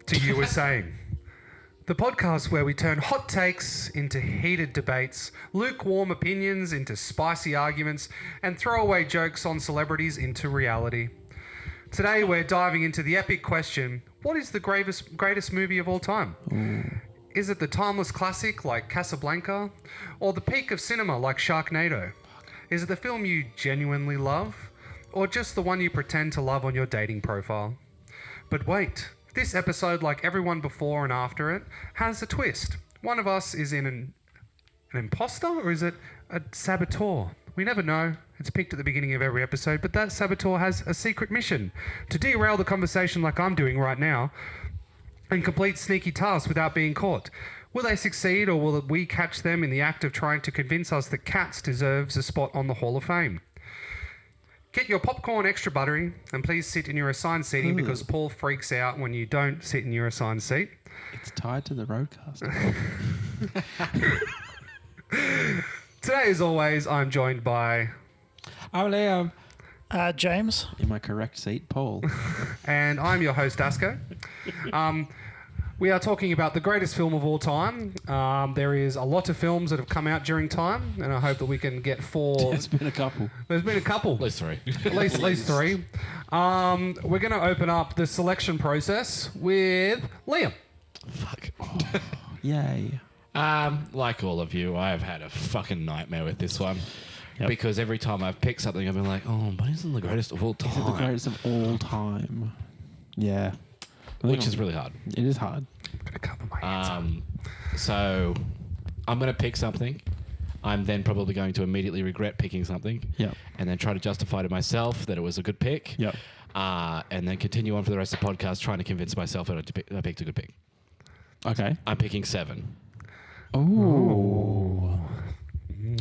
to You Were Saying. The podcast where we turn hot takes into heated debates, lukewarm opinions into spicy arguments, and throwaway jokes on celebrities into reality. Today we're diving into the epic question, what is the greatest movie of all time? Is it the timeless classic like Casablanca? Or the peak of cinema like Sharknado? Is it the film you genuinely love? Or just the one you pretend to love on your dating profile? But wait, this episode, like everyone before and after it, has a twist. One of us is an imposter, or is it a saboteur? We never know. It's picked at the beginning of every episode, but that saboteur has a secret mission to derail the conversation like I'm doing right now and complete sneaky tasks without being caught. Will they succeed, or will we catch them in the act of trying to convince us that Cats deserves a spot on the Hall of Fame? Get your popcorn extra buttery and please sit in your assigned seating because Paul freaks out when you don't sit in your assigned seat. It's tied to the roadcaster. Today, as always, I'm joined by... I'm Liam. James. In my correct seat, Paul. And I'm your host, Asko. We are talking about the greatest film of all time. There is a lot of films that have come out during time, and I hope that we can get four... There's been a couple. There's been a couple. At least three. At least three. We're going to open up the selection process with Liam. Fuck. Yay. Like all of you, I have had a fucking nightmare with this one. Yep. Because every time I've picked something, I've been like, oh, but isn't the greatest of all time? Is it the greatest of all time? Yeah. Which is really hard. It is hard. I'm going to cover my hands up. So I'm going to pick something. I'm then probably going to immediately regret picking something. Yep. And then try to justify to myself that it was a good pick. Yep. And then continue on for the rest of the podcast trying to convince myself that I picked a good pick. Okay. I'm picking 7. Ooh.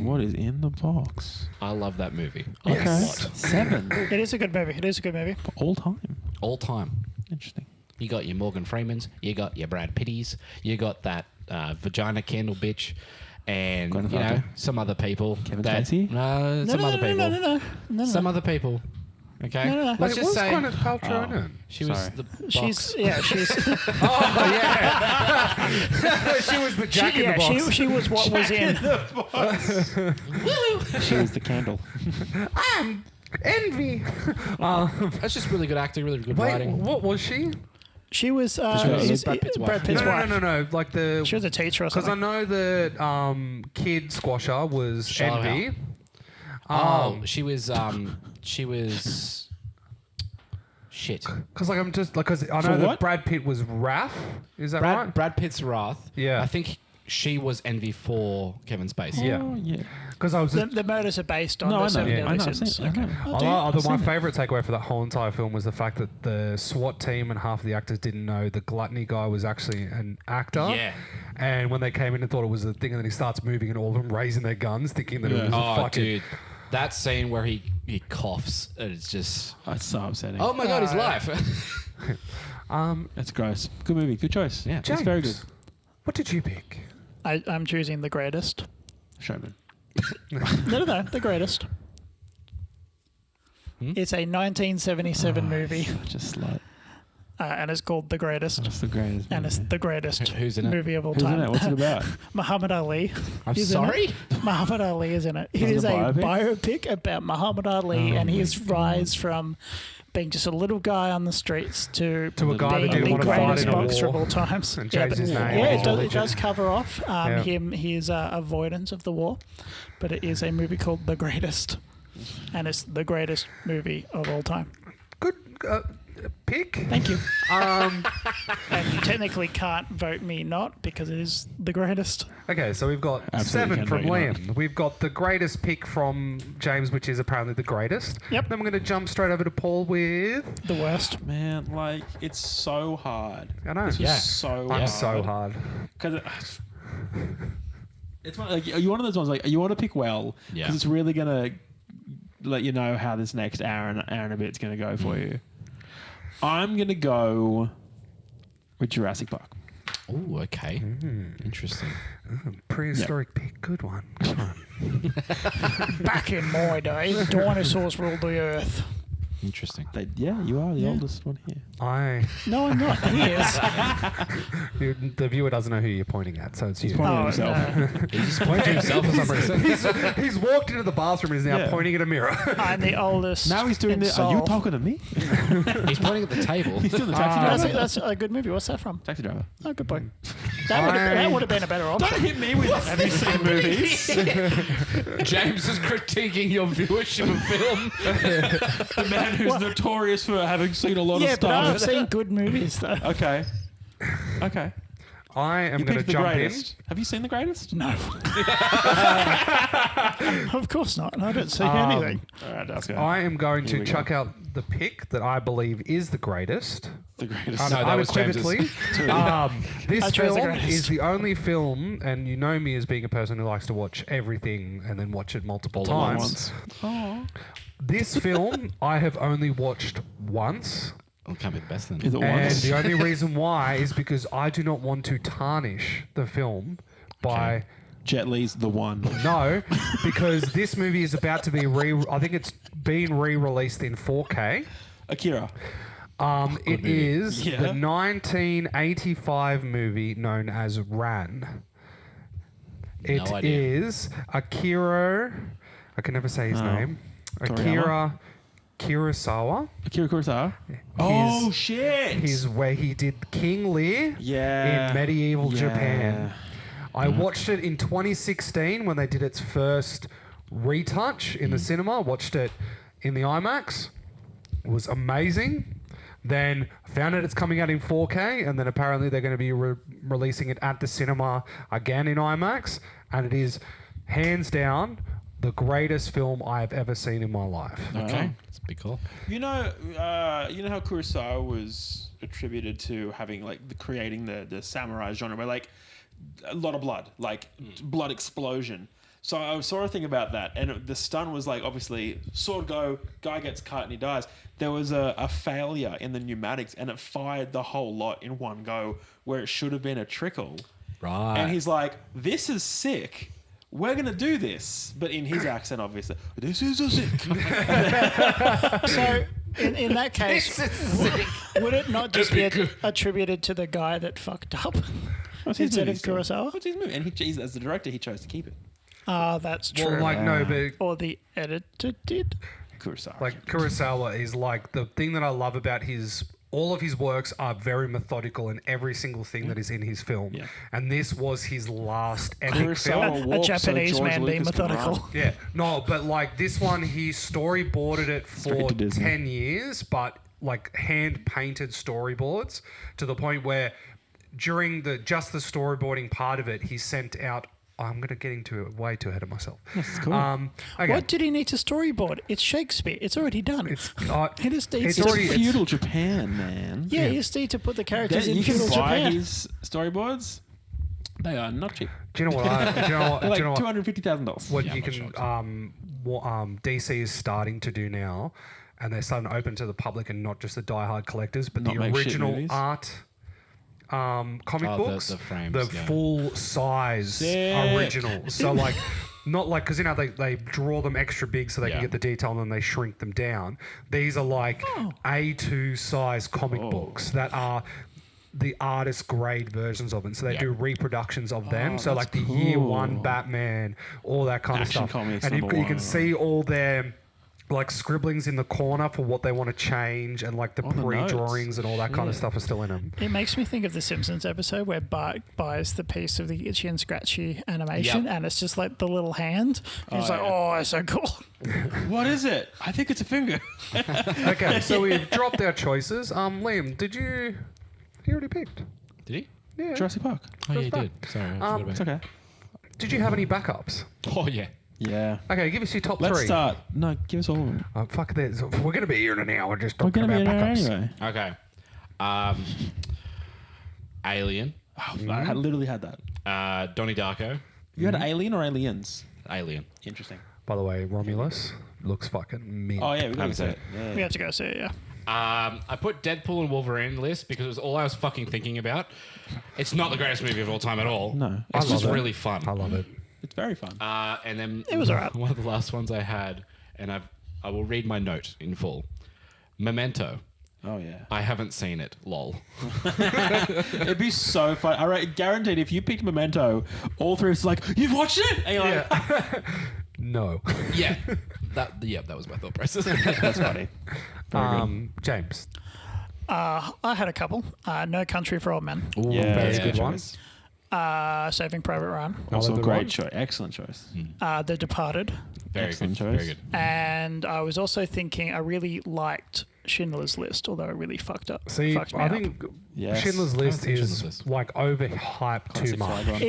What is in the box? I love that movie. Okay. A lot. 7. It is a good movie. It is a good movie. For all time. All time. Interesting. You got your Morgan Freemans, you got your Brad Pitties, you got that vagina candle bitch, and Gwyneth you know Paltrow. some other people. Kevin Spacey? Some other people. No. Some other people. Okay. No. Let's Wait, just was say Gwyneth Paltrow in it? she was Sorry. the box. She's. Oh, yeah. She was the Jack in the Box. She was what was in. She was the candle. I'm Envy. That's just really good acting, really good Wait, writing. what was she? She was Brad Pitt's wife. Brad Pitt's wife. No. Like the... She was a teacher or Because I something. know that Kid Squasher was Charlotte Envy. She was. Shit. Because like I'm just like because I For know that what? Brad Pitt was Raph. Is that right? Brad Pitt's Wrath. Yeah. I think she was Envy for Kevin Spacey. Yeah. Oh, yeah. Because I was just, The murders are based on No, the I know. seven Yeah, deadly I know. I've sins. seen it. I know. my seen it. favourite takeaway for that whole entire film was the fact that the SWAT team and half of the actors didn't know the gluttony guy was actually an actor. Yeah. And when they came in and thought it was a thing, and then he starts moving and all of them raising their guns, thinking that it was a Oh, fucking... dude. That scene where he coughs, and it's just... That's so upsetting. Oh, my God, his life. That's gross. Good movie. Good choice. Yeah. It's very good. James, what did you pick? I'm choosing the greatest. Showman. No, the greatest. It's a 1977 movie, Such a slut. and it's called The Greatest. That's the greatest And it's movie. the greatest Who's in it? movie of all Who's time. in it? What's it about? Muhammad Ali. I'm is in sorry? it. Muhammad Ali is in it. It Is is it a a biopic about Muhammad Ali and his rise from being just a little guy on the streets to To a guy that being didn't the want to fight greatest in a boxer of war all times. and change his name. Yeah, and it his does, it religion. does cover off Yeah. his avoidance of the war, but it is a movie called The Greatest, and it's the greatest movie of all time. Good pick. Thank you. Um, And you technically can't vote me not because it is the greatest. okay, so we've got Absolutely 7 can't from vote you Liam. We've got the greatest pick from James, which is apparently the greatest. Yep. Then we're going to jump straight over to Paul with... The worst. Man, like, it's so hard. I know. This was Yeah. so I'm hard. so hard. Because it's one, like, you one of those ones, like, you want to pick well, because Yeah. it's really going to let you know how this next hour and a bit's going to go for you. I'm going to go with Jurassic Park. Oh, okay. Interesting. Prehistoric pick. Good one. Good one. Back in my day, dinosaurs ruled the earth. Interesting. Yeah, you are the oldest one here. No, I'm not. He is. The viewer doesn't know who you're pointing at, so it's you. Pointing at himself. no. He's just pointing to himself for some reason. He's walked into the bathroom and is now Yeah. pointing at a mirror. I'm the oldest. Now he's doing in the. Are you Seoul. talking to me? He's pointing at the table. He's doing the taxi That's driver. that's a good movie. What's that from? Taxi driver. Oh, good point. That would have been a better option. Don't hit me with. Have you seen movies? James is critiquing your viewership of film. The man who's notorious for having seen a lot Yeah, of but I've stuff. seen good movies though. Okay. I am You going to picked the jump greatest. Have you seen the greatest? No. Of course not. I don't see anything. All right, let's in. go. I am going Here to we go. chuck out the pick that I believe is the greatest. The greatest. No, that was Unequivocally. This I chose the film greatest. is the only film, and you know me as being a person who likes to watch everything and then watch it multiple All at times. once. This film I have only watched once. Oh, can't be the best then. Is it And once? the only reason why is because I do not want to tarnish the film by Jet Li's The One. no, because this movie is about to be I think it's been re-released in 4K. Akira. It is Yeah. the 1985 movie known as Ran. It No idea. is Akira. I can never say his name. Akira Kurosawa. Akira Kurosawa. Oh, shit. He's where he did King Lear Yeah. in medieval Yeah. Japan. I watched it in 2016 when they did its first retouch in the cinema. Watched it in the IMAX. It was amazing. Then found out it's coming out in 4K, and then apparently they're going to be releasing it at the cinema again in IMAX. And it is hands down the greatest film I have ever seen in my life. Okay, that's a big call. You know how Kurosawa was attributed to having creating the samurai genre, where like a lot of blood, like blood explosion. So I saw a thing about that, and the stun was like obviously sword go, guy gets cut and he dies. There was a failure in the pneumatics, and it fired the whole lot in one go, where it should have been a trickle. Right. And he's like, "This is sick. We're gonna do this," but in his accent, obviously, "This is a sick." So in that case, would it not just be attributed to the guy that fucked up What's his instead movie of still? Kurosawa? What's his movie? And he's as the director, he chose to keep it. That's true. Well, like no, but Or the editor did. Kurosawa. like Kurosawa is like the thing that I love about all of his works are very methodical in every single thing that is in his film. Yeah. And this was his last epic film. Kurosawa A walks so Japanese George man being Lucas can methodical. run. Yeah, no, but like this one, he storyboarded it Straight for to Disney. 10 years, but like hand painted storyboards to the point where during just the storyboarding part of it, he sent out. I'm going to get into it way too ahead of myself. That's cool. Okay. What did he need to storyboard? It's Shakespeare. It's already done. It's He just needs it's to- already feudal Japan, man. yeah, you just need to put the characters in You can feudal buy Japan. his storyboards. They are not cheap. Do you know what? Do you know what? They're do you know like what? $250,000. What Yeah, you I'm can not what DC is starting to do now, and they're starting to open to the public and not just the diehard collectors, but Not the make shit original movies. art comic Oh, books, the frames, the yeah. full size Sick. original. So like, not like because they draw them extra big so they can Yeah. get the detail and then they shrink them down. These are like A2 size comic books that are the artist grade versions of it. So they Yeah. do reproductions of them. So that's like the year cool. one Batman, all that kind Action of stuff. comics And you number can one. see all their like scribblings in the corner for what they want to change, and like the Oh, the pre-drawings notes. and all that kind of Shit. stuff are still in them. It makes me think of the Simpsons episode where Bart buys the piece of the itchy and scratchy animation, Yep. and it's just like the little hand. He's like, yeah. "Oh, it's so cool." What is it? I think it's a finger. Okay, so we've dropped our choices. Liam, did you? He already picked. Did he? Yeah. Jurassic Park. Oh, yeah, he back. did. Sorry, I forgot It's about okay. Did you have any backups? Oh, yeah. Yeah. Okay, give us your top Let's three. start. No, give us all of them. Oh, fuck this. We're going to be here in an hour just We're talking going to be about in backups. there anyway. Okay. Alien. Oh, I literally had that. Donnie Darko. You had Alien or Aliens? Alien. Interesting. By the way, Romulus looks fucking mint. Oh, yeah, we got Haven't to seen say it. it. We have to go see it. Yeah. I put Deadpool and Wolverine in the list because it was all I was fucking thinking about. It's not the greatest movie of all time at all. No. It's I just love it. really fun. I love it. It's very fun. And then It was alright. One of the last ones I had, and I will read my note in full. Memento. Oh yeah. I haven't seen it. Lol. It'd be so fun. Guaranteed, if you picked Memento, all three of us like, you've watched it? And you're like, No. Yeah. That was my thought process. that's funny. James. I had a couple. No Country for Old Men. Ooh, Yeah, very yeah, good one. choice. Saving Private Ryan. Also Oliver great Reed. choice. Excellent choice. The Departed. Very Excellent good. choice. Very good. And I was also thinking I really liked Schindler's List, although it really fucked See, me I up. think Yes. Schindler's List seen is Schindler's List. like overhyped too Classic much. flag one.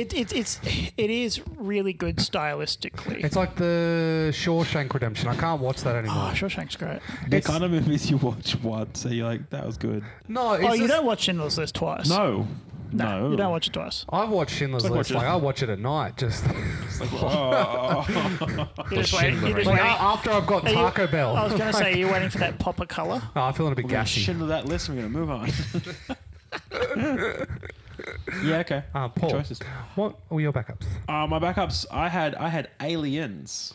It is really good stylistically. It's like the Shawshank Redemption. I can't watch that anymore. Oh, Shawshank's great. The kind of movies you watch once, so you're like, that was good. No, it's Oh, you just- don't watch Schindler's List twice? No. You don't watch it twice. I watch Schindler's Like List. watch it- Like I watch it at night. Just It's like, oh. You're just waiting. You're just like waiting. after I've got Are you- Taco Bell. I was going to say, you're waiting for that pop of colour. Oh, I'm feeling a bit We're going to gassy. Schindler that list and we're going to move on. Yeah, okay. Paul, Choices. what were your backups? My backups, I had Aliens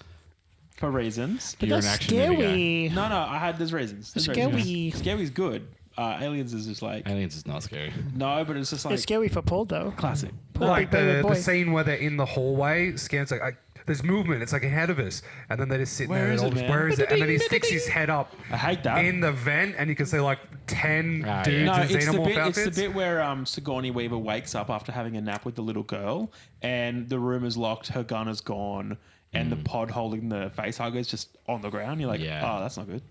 for reasons. But You're that's an action movie scary. No, there's reasons. There's Scary. reasons. Scary's good. Aliens is just like, Aliens is not scary. no, but it's just like It's scary for Paul, though. classic. Paul, Like big baby the boy. scene where they're in the hallway, Scan's like there's movement. It's like ahead of us, and then they just sit Where there. is and it, all just, man? where is it? And then he sticks his head up I hate that. in the vent, and you can see like 10 Ah, dudes No, in it's the xenomorph bit. outfits. It's the bit where Sigourney Weaver wakes up after having a nap with the little girl, and the room is locked. Her gun is gone, and the pod holding the face hugger is just on the ground. You're like, Yeah. oh, that's not good.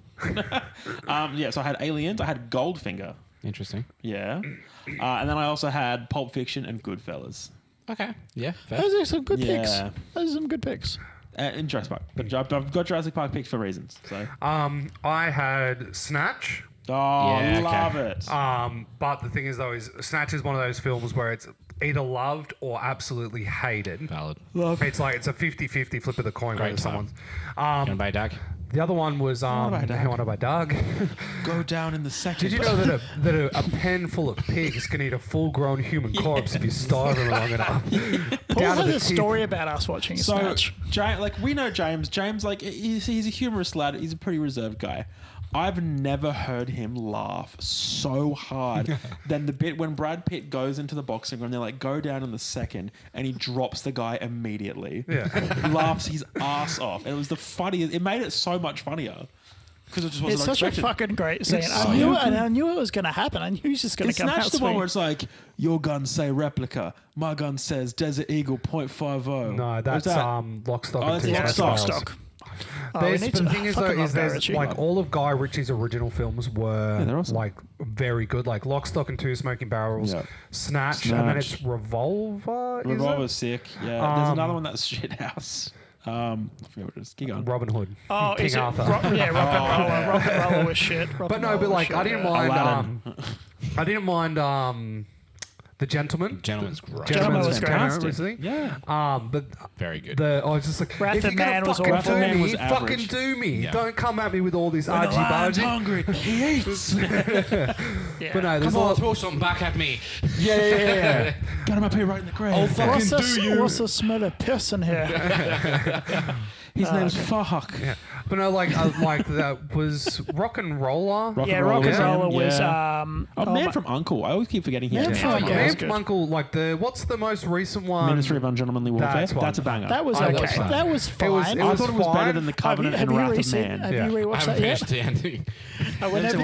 So I had Aliens. I had Goldfinger. Interesting. Yeah, and then I also had Pulp Fiction and Goodfellas. Okay. Yeah. Fair. Those are some good picks. Yeah. Those are some good picks. In Jurassic Park, but I've got Jurassic Park picked for reasons. So, I had Snatch. Yeah, okay. love it. But the thing is, though, is Snatch is one of those films where it's either loved or absolutely hated. Valid. It's like it's a 50-50 flip of the coin Great whether time. someone's. Gonna buy a Doug? The other one was About Doug? Wanted by Doug. Go down in the second. Did you know that a pen full of pigs can eat a full-grown human corpse if you starve them long enough? Paul Down to has the a teeth. story about us watching So, Snatch. like we know James. James, like he's a humorous lad. He's a pretty reserved guy. I've never heard him laugh so hard than the bit when Brad Pitt goes into the boxing room. They're like, go down in the second, and he drops the guy immediately. Yeah. He laughs his ass off. And it was the funniest. It made it so much funnier because it just wasn't It's such expected. a fucking great scene. It's I so knew it, good. and I knew it was going to happen. I knew he was just going to It's come out Snatch the one swinging. where it's like, your gun say replica, my gun says Desert Eagle .50. No, What's that's that? Lock, Stock, Oh, and that's Two Lock, Smoking Stock. Barrels. Stock. Oh, we There's, need but to- the thing is, though, fucking is love Guy there's Ritchie. like all of Guy Ritchie's original films were they're awesome. like very good, like Lock, Stock, and Two Smoking Barrels, Yeah. Snatch, and then Snatch. it's Revolver. is it? Revolver's sick. Yeah. There's another one that's Shithouse. I forget what it is. Keep going. Robin Hood. Oh, King is it? Arthur. Rock and Roller. Rock and Roller was shit. Rock But and no, Roller but was like shit, I didn't yeah. mind. Aladdin. I didn't mind. The Gentleman. Gentleman's great. Gentleman was great. fantastic. Yeah. But Very good. I was just like, Wrath if of you're gonna Man was fucking awful. do Wrath of Man me, was fucking average. do me. Yeah. Don't come at me with all this When the argy lion's bargy. hungry, he eats. Yeah. But no, there's Come a on, lot. throw some back at me. Yeah. Got him up here right in the grave. Oh, fuck. What's Fucking the, what's the smell of piss in here? His name's Fuck. Yeah. But no, like that was Rock and Roller. Rock Yeah, and Rock and Roller Roller was. Yeah. Man my- from Uncle. I always keep forgetting his Man name. from Oh, Uncle. yeah, that was Man from good. Uncle, like what's the most recent one? Ministry of Ungentlemanly Warfare. That's That's, one. a banger. That was I okay. watched that. That was fine. It was I thought it was fine. better than The Covenant and Wrath of Man. Have Yeah. you I rewatched haven't that yet? finished the ending. I went That's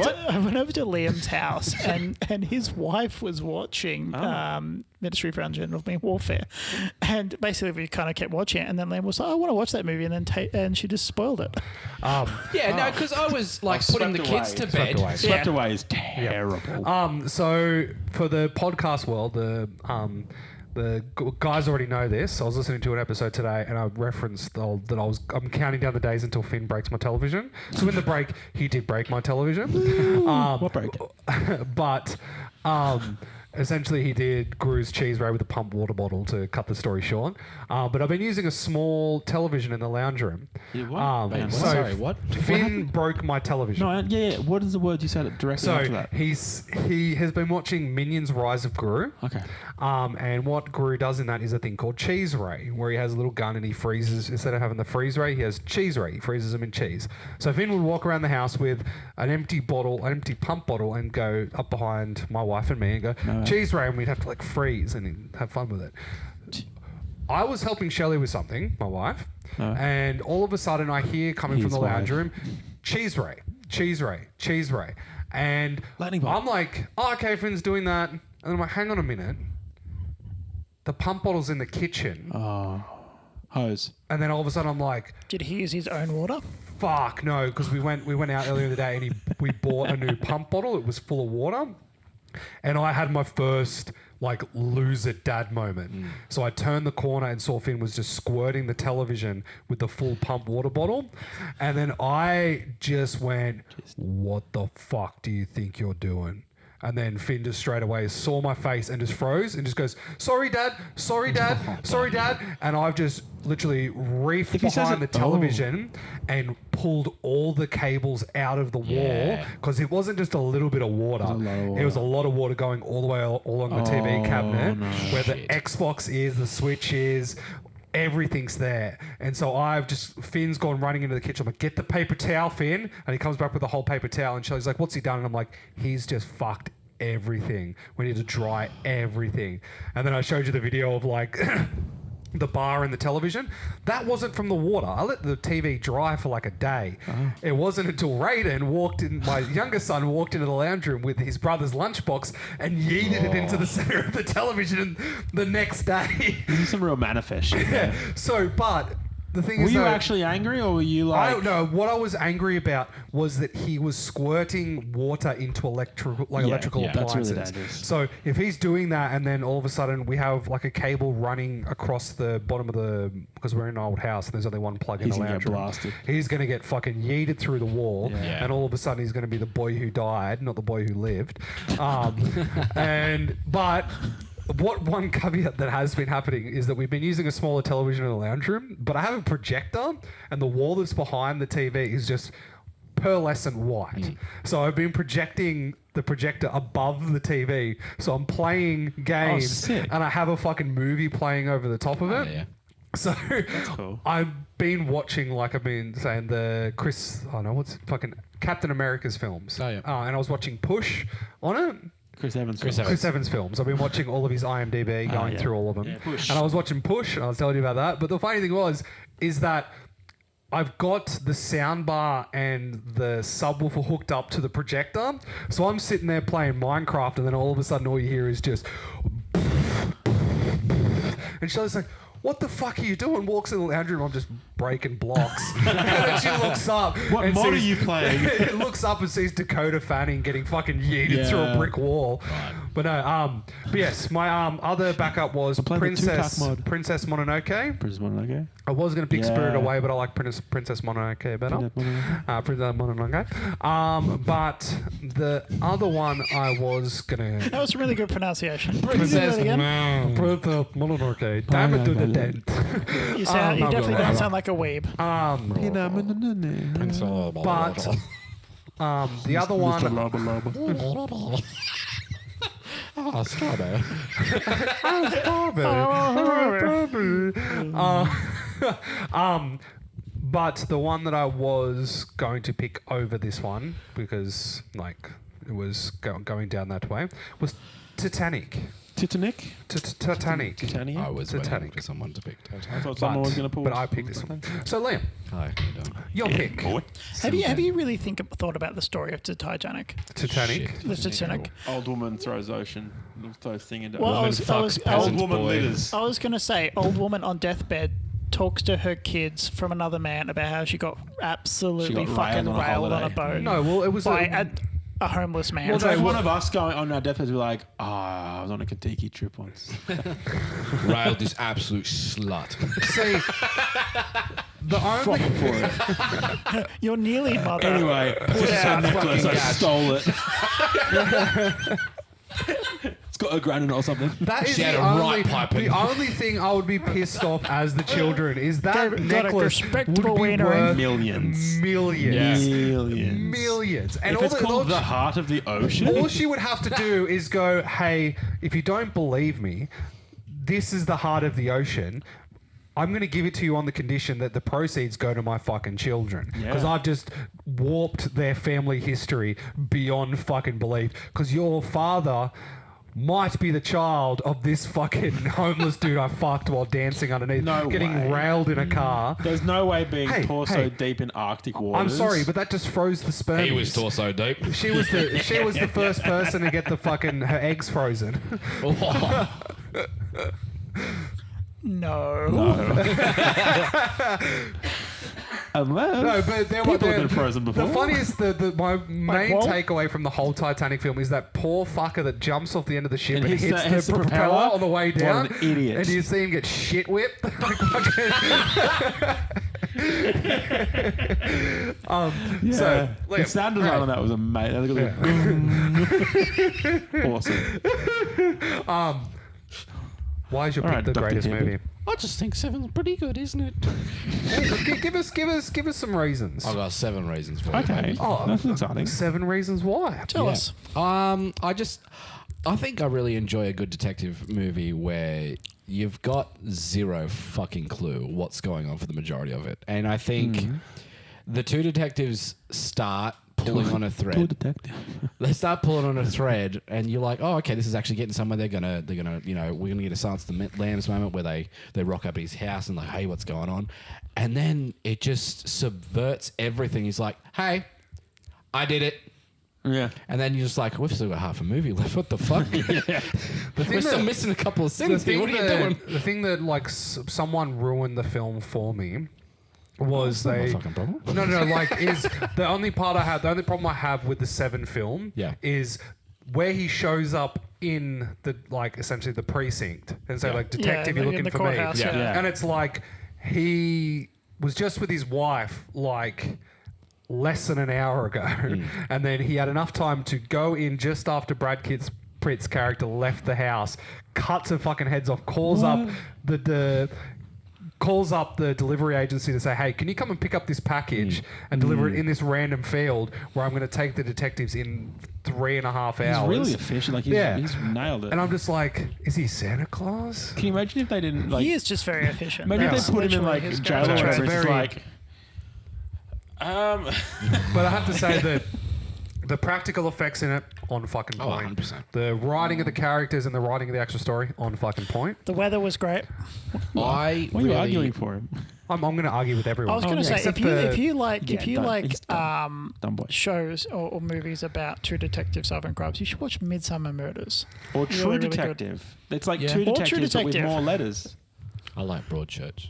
over to Liam's house, and his wife was watching Ministry for Ungentlemanly Warfare, and basically we kind of kept watching it, and then Liam was like, "I want to watch that movie," and then and she just spoiled it. Yeah, no, because I was like Oh, putting the swept kids away. to Swept bed. away. Swept Yeah. Away is terrible. So for the podcast world, the guys already know this. I was listening to an episode today, and I referenced that I'm counting down the days until Finn breaks my television. So in the break, he did break my television. What break? But essentially he did Gru's cheese ray with a pump water bottle to cut the story short. But I've been using a small television in the lounge room. Yeah, what? Wait, So sorry, what? Finn broke my television. No, yeah. What is the word you said directly after So that? he has been watching Minions: Rise of Gru. Okay. And what Gru does in that is a thing called cheese ray, where he has a little gun and he freezes, instead of having the freeze ray, he has cheese ray. He freezes them in cheese. So Finn would walk around the house with an empty pump bottle, and go up behind my wife and me and go, cheese ray, and we'd have to like freeze and he'd have fun with it. I was helping Shelley with something, my wife, and all of a sudden I hear coming from the lounge room, cheese ray, cheese ray, cheese ray. And Lightning bolt. I'm like, oh, okay, Finn's doing that. And I'm like, hang on a minute. The pump bottle's in the kitchen. Oh, hose. And then all of a sudden I'm like, Did he use his own water? fuck no, because we went out earlier in the day and we bought a new pump bottle. It was full of water. And I had my first like loser dad moment. So I turned the corner and saw Finn was just squirting the television with the full pump water bottle. And then I just went, what the fuck do you think you're doing? And then Finn just straight away saw my face and just froze and just goes, sorry, Dad, sorry, Dad, sorry, Dad. And I've just literally reefed If he says behind it- the television and pulled all the cables out of the wall, Yeah. because it wasn't just a little bit of water. It was a lot of water going all the way all along the TV cabinet, where the Shit. Xbox is, the Switch is. Everything's there. And so Finn's gone running into the kitchen. I'm like, get the paper towel, Finn. And he comes back with the whole paper towel. And Shelley's like, what's he done? And I'm like, he's just fucked everything. We need to dry everything. And then I showed you the video of like the bar and the television. That wasn't from the water. I let the TV dry for like a day. It wasn't until Raiden my younger son walked into the lounge room with his brother's lunchbox and yeeted it into the center of the television the next day. This is some real manifest shit. Yeah. So, but the thing Were is, you though, actually angry, or were you like? I don't know. What I was angry about was that he was squirting water into electrical that's really appliances. dangerous. So if he's doing that, and then all of a sudden we have like a cable running across the bottom of because we're in an old house and there's only one plug in He's the gonna lounge get room. blasted. He's going to get fucking yeeted through the wall, Yeah. and all of a sudden he's going to be the boy who died, not the boy who lived. But what one caveat that has been happening is that we've been using a smaller television in the lounge room, but I have a projector, and the wall that's behind the TV is just pearlescent white. So I've been projecting the projector above the TV, so I'm playing games, sick. and I have a fucking movie playing over the top of it. Yeah. So cool. I've been watching, like I've been saying, Captain America's films. Oh, yeah. And I was watching Push on it. Chris Evans. Chris Evans films. I've been watching all of his IMDb, going yeah. through all of them. Yeah, Push. And I was watching Push, and I was telling you about that. But the funny thing is that I've got the soundbar and the subwoofer hooked up to the projector. So I'm sitting there playing Minecraft, and then all of a sudden all you hear is just... And Shelley's like, what the fuck are you doing? Walks in the lounge room, I'm just breaking blocks. And then she looks up. What and mod are sees- you playing? It looks up and sees Dakota Fanning getting fucking yeeted through a Yeah. brick wall. But no, but yes, my other backup was played the Princess Tupac mod. Princess Mononoke. Princess Mononoke. I was going to pick Spirit Yeah. Away, but I like Princess Mononoke better. Princess Mononoke. But the other one I was going to... That was a really good pronunciation. Can you do Princess that again? Mononoke. Damn it to the dent. You no, definitely no, don't no. sound like a weeb. But the other one... Oh, strawberry. But the one that I was going to pick over this one, because like it was going down that way, was Titanic. Titanic? Titanic. Titania? I was Titanic. waiting for someone to pick I Titanic. thought someone was going to pull. But I picked this one. So Liam, Hi, how you doing? your pick. Have you really thought about the story of the Titanic? Titanic. Shit. The Titanic. Old woman throws thing into Well, I ocean. was- Old peasant woman boy. litters. I was going to say, old woman on deathbed talks to her kids from another man about how she got absolutely She got fucking railed on a railed on a holiday. boat No, well, it was by a homeless man. It's like one of us going on our deathbeds, we're like, I was on a Kentucky trip once. Railed this absolute slut. See, the only For it. Your nearly mother. Anyway, this is her necklace. I fucking stole it. It's a granite or something. That is She had the a only, right piping. the only thing I would be pissed off as the children is that Got a necklace would respectable be wiener. worth Millions. millions, Millions. And If all it's the, called the heart of the ocean. all she would have to do is go, hey, if you don't believe me, this is the heart of the ocean. I'm going to give it to you on the condition that the proceeds go to my fucking children. Because Yeah. I've just warped their family history beyond fucking belief. Because your father might be the child of this fucking homeless dude I fucked while dancing underneath, No getting way. railed in a car. There's no way being Hey, torso hey. deep in Arctic waters. I'm sorry, but that just froze the sperm. He was torso deep. She was the first person to get the fucking her eggs frozen. Oh, No. Unless No, but there people have been frozen before. The funniest, my main Walt? takeaway from the whole Titanic film is that poor fucker that jumps off the end of the ship and, hits hits the the propeller propeller? on the way What down. an idiot. And you see him get shit whipped. So, the Liam, sound design on that was amazing. Awesome. why is your All pick right, the Dr. greatest Hibbert. movie? I just think 7's pretty good, isn't it? Give us some reasons. I got 7 reasons for it. Okay. baby. Oh, That's exciting. 7 reasons why. Tell Yeah. us. I think I really enjoy a good detective movie where you've got zero fucking clue what's going on for the majority of it. And I think the two detectives start pulling on a Tour thread. detective. They start pulling on a thread, and you're like, "Oh, okay, this is actually getting somewhere." They're gonna, we're gonna get a Silence of the Lambs moment where they rock up at his house and like, "Hey, what's going on?" And then it just subverts everything. He's like, "Hey, I did it." Yeah. And then you're just like, we've still got half a movie left. What the fuck? We're still missing a couple of scenes here. What are you doing? The thing that like someone ruined the film for me was Not my they fucking problem. no like is the only problem I have with the 7 film Yeah. is where he shows up in the like essentially the precinct and say like detective in you're the looking for me courthouse, yeah. and it's like he was just with his wife like less than an hour ago and then he had enough time to go in just after Brad Pitt's character left the house, cuts her fucking heads off, calls up the delivery agency to say, hey, can you come and pick up this package and deliver it in this random field where I'm going to take the detectives in 3.5 hours. He's really efficient. Like he's nailed it. And I'm just like, is he Santa Claus? Can you imagine if they didn't like? He is just very efficient. Maybe That's if they put him in literally like his jail or character. whatever. It's Very- like. But I have to say that the practical effects in it on fucking Oh, point. 100%. The writing of the characters and the writing of the actual story on fucking point. The weather was great. Why are you really- arguing for him? I'm going to argue with everyone. I was going to say Except if you like Yeah, he's dumb boy. shows or movies about two detectives solving crimes, you should watch Midsummer Murders. Or Really, True really good. Detective. It's like Yeah. two Or True detectives but with Detective. more letters. I like Broadchurch.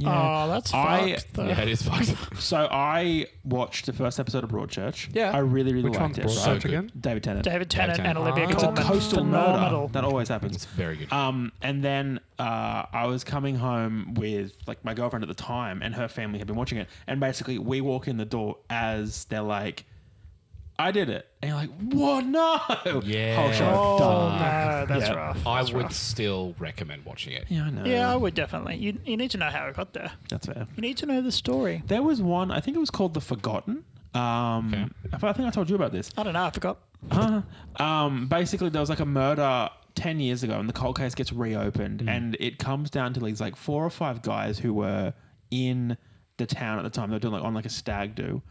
Oh, that's fucked. though. Yeah, it is fucked. So I watched the first episode of Broadchurch. Yeah. I really, really Which liked one's it. Broadchurch So Right? good. again? David Tennant. David Tennant and Tennant. Olivia It's a Colman. coastal Phenomenal. murder. That always happens. It's very good. And then I was coming home with like my girlfriend at the time, and her family had been watching it. And basically, we walk in the door as they're like, "I did it," and you're like, "What? No!" Yeah. Whole show Oh, done. no, that's Yeah. rough. I That's would rough. still recommend watching it. Yeah, I know. Yeah, I would definitely. You need to know how it got there. That's fair. You need to know the story. There was one. I think it was called The Forgotten. I think I told you about this. I don't know. I forgot. Basically, there was like a murder 10 years ago, and the cold case gets reopened, and it comes down to these like 4 or 5 guys who were in the town at the time. They were doing like on like a stag do,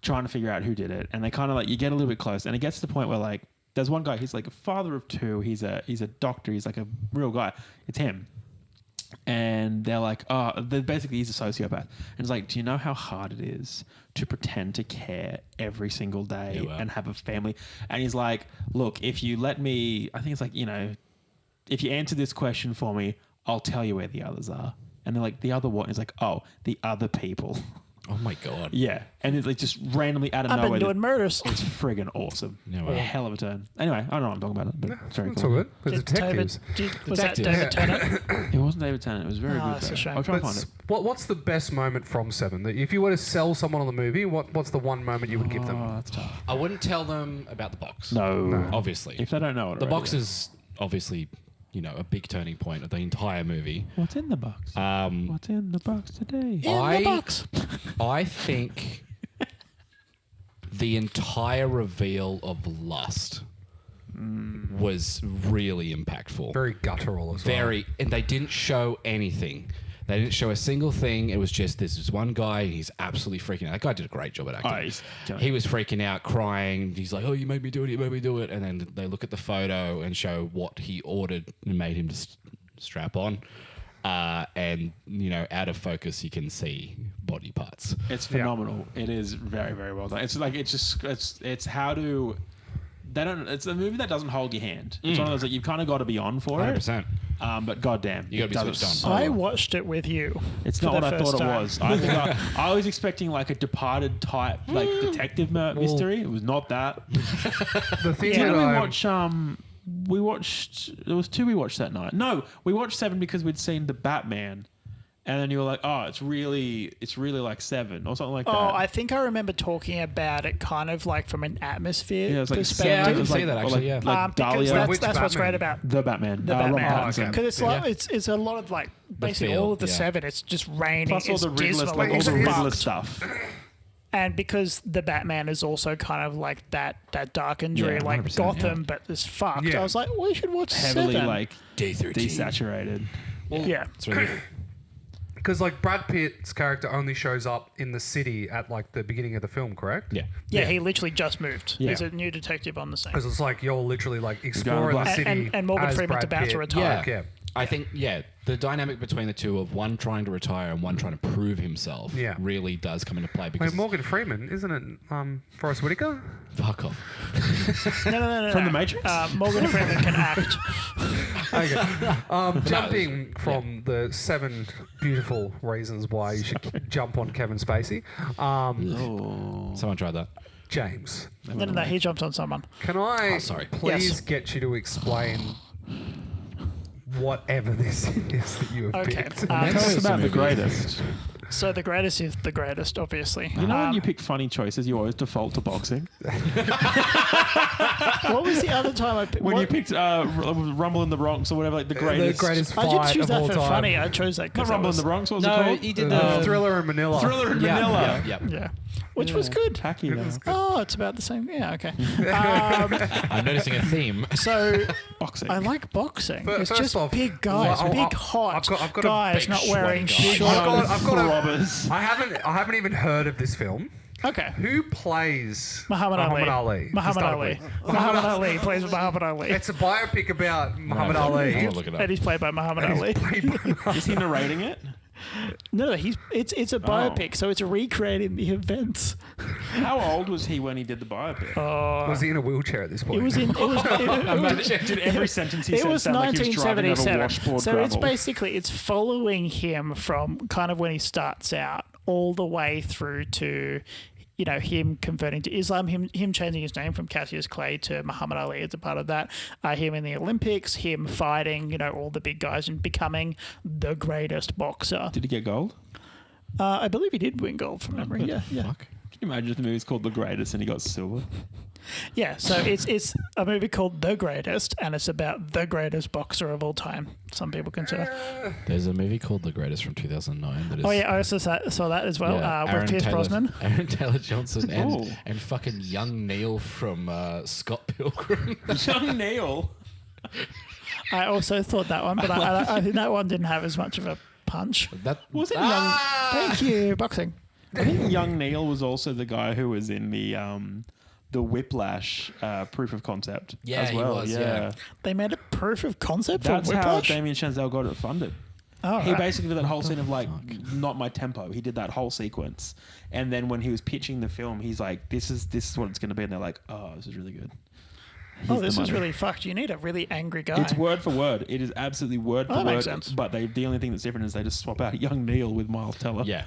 trying to figure out who did it. And they kind of like, you get a little bit close, and it gets to the point where like there's one guy. He's like a father of 2. He's a doctor. He's like a real guy. It's him. And they're like, basically he's a sociopath. And it's like, do you know how hard it is to pretend to care every single day Yeah, well. and have a family? And he's like, look, if you let me, I think it's like, if you answer this question for me, I'll tell you where the others are. And they're like, the other what? And he's like, oh, the other people. Oh my god. Yeah. And it's like just randomly out of I've nowhere. been doing murders. It's friggin' awesome. Yeah, A well. hell of a turn. Anyway, I don't know what I'm talking about, but it's very That's cool. all good. It's detectives. Was that Detectives. David Tennant? It wasn't David Tennant. It was very Oh, good. that's a though. shame. I'll try and find But it. what's the best moment from 7? That if you were to sell someone on the movie, what's the one moment you would give them? Oh, that's tough. I wouldn't tell them about the box. No. Obviously. If they don't know it The already, box is obviously, a big turning point of the entire movie. What's in the box? What's in the box today? In the box. I think the entire reveal of Lust was really impactful. Very guttural as well. And they didn't show anything. They didn't show a single thing. It was just this is one guy. He's absolutely freaking out. That guy did a great job at acting. He was freaking out, crying. He's like, "Oh, you made me do it. You made me do it." And then they look at the photo and show what he ordered and made him to strap on. And out of focus, you can see body parts. It's phenomenal. It is very, very well done. It's like it's how to. It's a movie that doesn't hold your hand. It's one of those that you've kind of got to be on for 100%. But goddamn, You gotta be it switched so I well. watched it with you. It's for not the what I first thought it time. was. I think I was expecting like a Departed type, like detective mystery. It was not that. The thing Yeah. that We watched. There was 2 we watched that night. No, we watched 7 because we'd seen the Batman, and then you were like, "Oh, it's really like 7 or something like that." Oh, I think I remember talking about it kind of like from an atmosphere Yeah, it was like perspective. Yeah, I can it was see that actually, yeah. Like because Dahlia, that's what's great Batman? about the Batman, the Robert Batman. Pattinson. okay. because it's a lot of like basically feel, all of the yeah. 7. It's just raining. Plus all It's the Riddler, dismal. like all It's the Riddler fucked. stuff. And because the Batman is also kind of like that dark and dreary, Yeah, like 100%, Gotham, but it's fucked. Yeah. I was like, we should watch Heavily 7. like desaturated. Yeah. It's really good. because like Brad Pitt's character only shows up in the city at like the beginning of the film, correct? Yeah. Yeah, he literally just moved. Yeah. He's a new detective on the scene. Because it's like you're literally like exploring the black. city. And Morgan as Freeman's Brad about to Pitt. retire. Yeah. Yeah. I think, the dynamic between the two of one trying to retire and one trying to prove himself Yeah. really does come into play because Wait, Morgan Freeman, isn't it Forrest Whitaker? fuck off. No. From The Matrix? Morgan Freeman can act. Okay. Jumping from the 7 beautiful reasons why you should jump on Kevin Spacey. Someone tried that. James, No. He jumped on someone. can I sorry. please Yes. get you to explain whatever this is that you have Okay. picked? Tell us about the greatest. So the greatest is the greatest, obviously. You know when you pick funny choices, you always default to boxing. What was the other time I picked? When you picked Rumble in the Bronx or whatever, like the greatest. The greatest I fight didn't choose of that all for time. funny. I chose that Not because Rumble in the Bronx. What was it called? he did the Thriller in Manila. Thriller in Manila. Yeah. Yeah. Which was good. Tacky. though. Oh, it's about the same. Yeah, okay. I'm noticing a theme. So Boxing. I like boxing. But it's first just off, big guys, well, big hot I've got a guys big not wearing sweaty guy. shorts. I've got a, robbers. I haven't even heard of this film. Okay. Who plays Muhammad Ali. to Muhammad start Ali. with? Muhammad Ali plays Muhammad Ali. It's a biopic about Muhammad I'm Ali. gonna look it up. And he's played by Muhammad Ali. Is he narrating it? No, it's a biopic, so it's recreating the events. How old was he when he did the biopic? Was he in a wheelchair at this point? It was in. It was. Did every sentence he It said was sound like he was driving over 1977. washboard So gravel? it's basically it's following him from kind of when he starts out all the way through to, him converting to Islam, him changing his name from Cassius Clay to Muhammad Ali as a part of that, him in the Olympics, him fighting, all the big guys and becoming the greatest boxer. Did he get gold? I believe he did win gold from memory. Yeah. Fuck. Can you imagine if the movie's called The Greatest and he got silver? Yeah, so it's a movie called The Greatest, and it's about the greatest boxer of all time. Some people consider. There's a movie called The Greatest from 2009 that is. Oh yeah, I also saw that as well with Pierce Brosnan. Aaron Taylor Johnson Oh. and fucking young Neil from Scott Pilgrim. Young Neil. I also thought that one, but I think that one didn't have as much of a punch. That Was it Thank you, boxing. I think young Neil was also the guy who was in the Whiplash proof of concept. Yeah, as he well. was, yeah. They made a proof of concept That's for how Whiplash. Damien Chazelle got it funded. Oh, He right. basically did that whole scene of like, not my tempo. He did that whole sequence, and then when he was pitching the film, he's like, "This is what it's going to be," and they're like, "Oh, this is really good." Oh, Here's the this is money. really fucked. You need a really angry guy. It's word for word. It is absolutely word for that word. makes sense. But the only thing that's different is they just swap out young Neil with Miles Teller. yeah.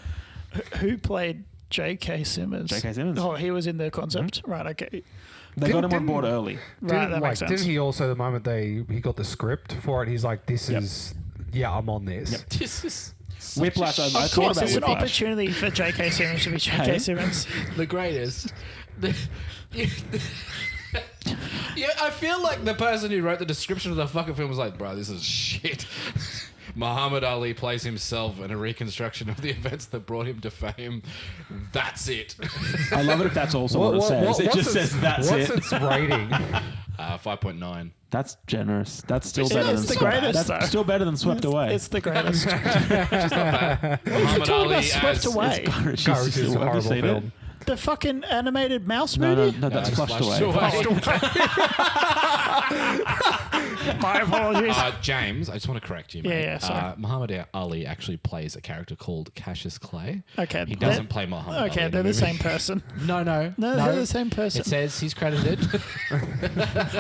Who played J.K. Simmons? J.K. Simmons. Oh, he was in the concept. Right, okay. They got him on Didn't- board early. Right, that makes sense. Didn't he also, the moment he got the script for it, he's like, this Yep. is, I'm on this. This is Whiplash. I Of thought course, about it's an Whiplash. opportunity for J.K. Simmons to be J.K. Hey. Simmons. the greatest. Yeah, I feel like the person who wrote the description of the fucking film was like, bro, this is shit. Muhammad Ali plays himself in a reconstruction of the events that brought him to fame. That's it. I love it if that's also what it says. It just says that's what's it. its rating? 5.9. That's generous. That's still It's better than the Swept. greatest, That's though. still better than Swept Away. It's the greatest. Muhammad talking Ali about Swept as... Away. Garbage. Garbage is a Have you horrible seen film. it? The fucking animated mouse No, movie? no, that's it's Flushed Flushed Away. My apologies. James, I just want to correct you, mate. Yeah, sorry. Muhammad Ali actually plays a character called Cassius Clay. Okay, He doesn't play Muhammad Ali. Okay, in they're the movie. same person. No. No, they're the same person. It says he's credited.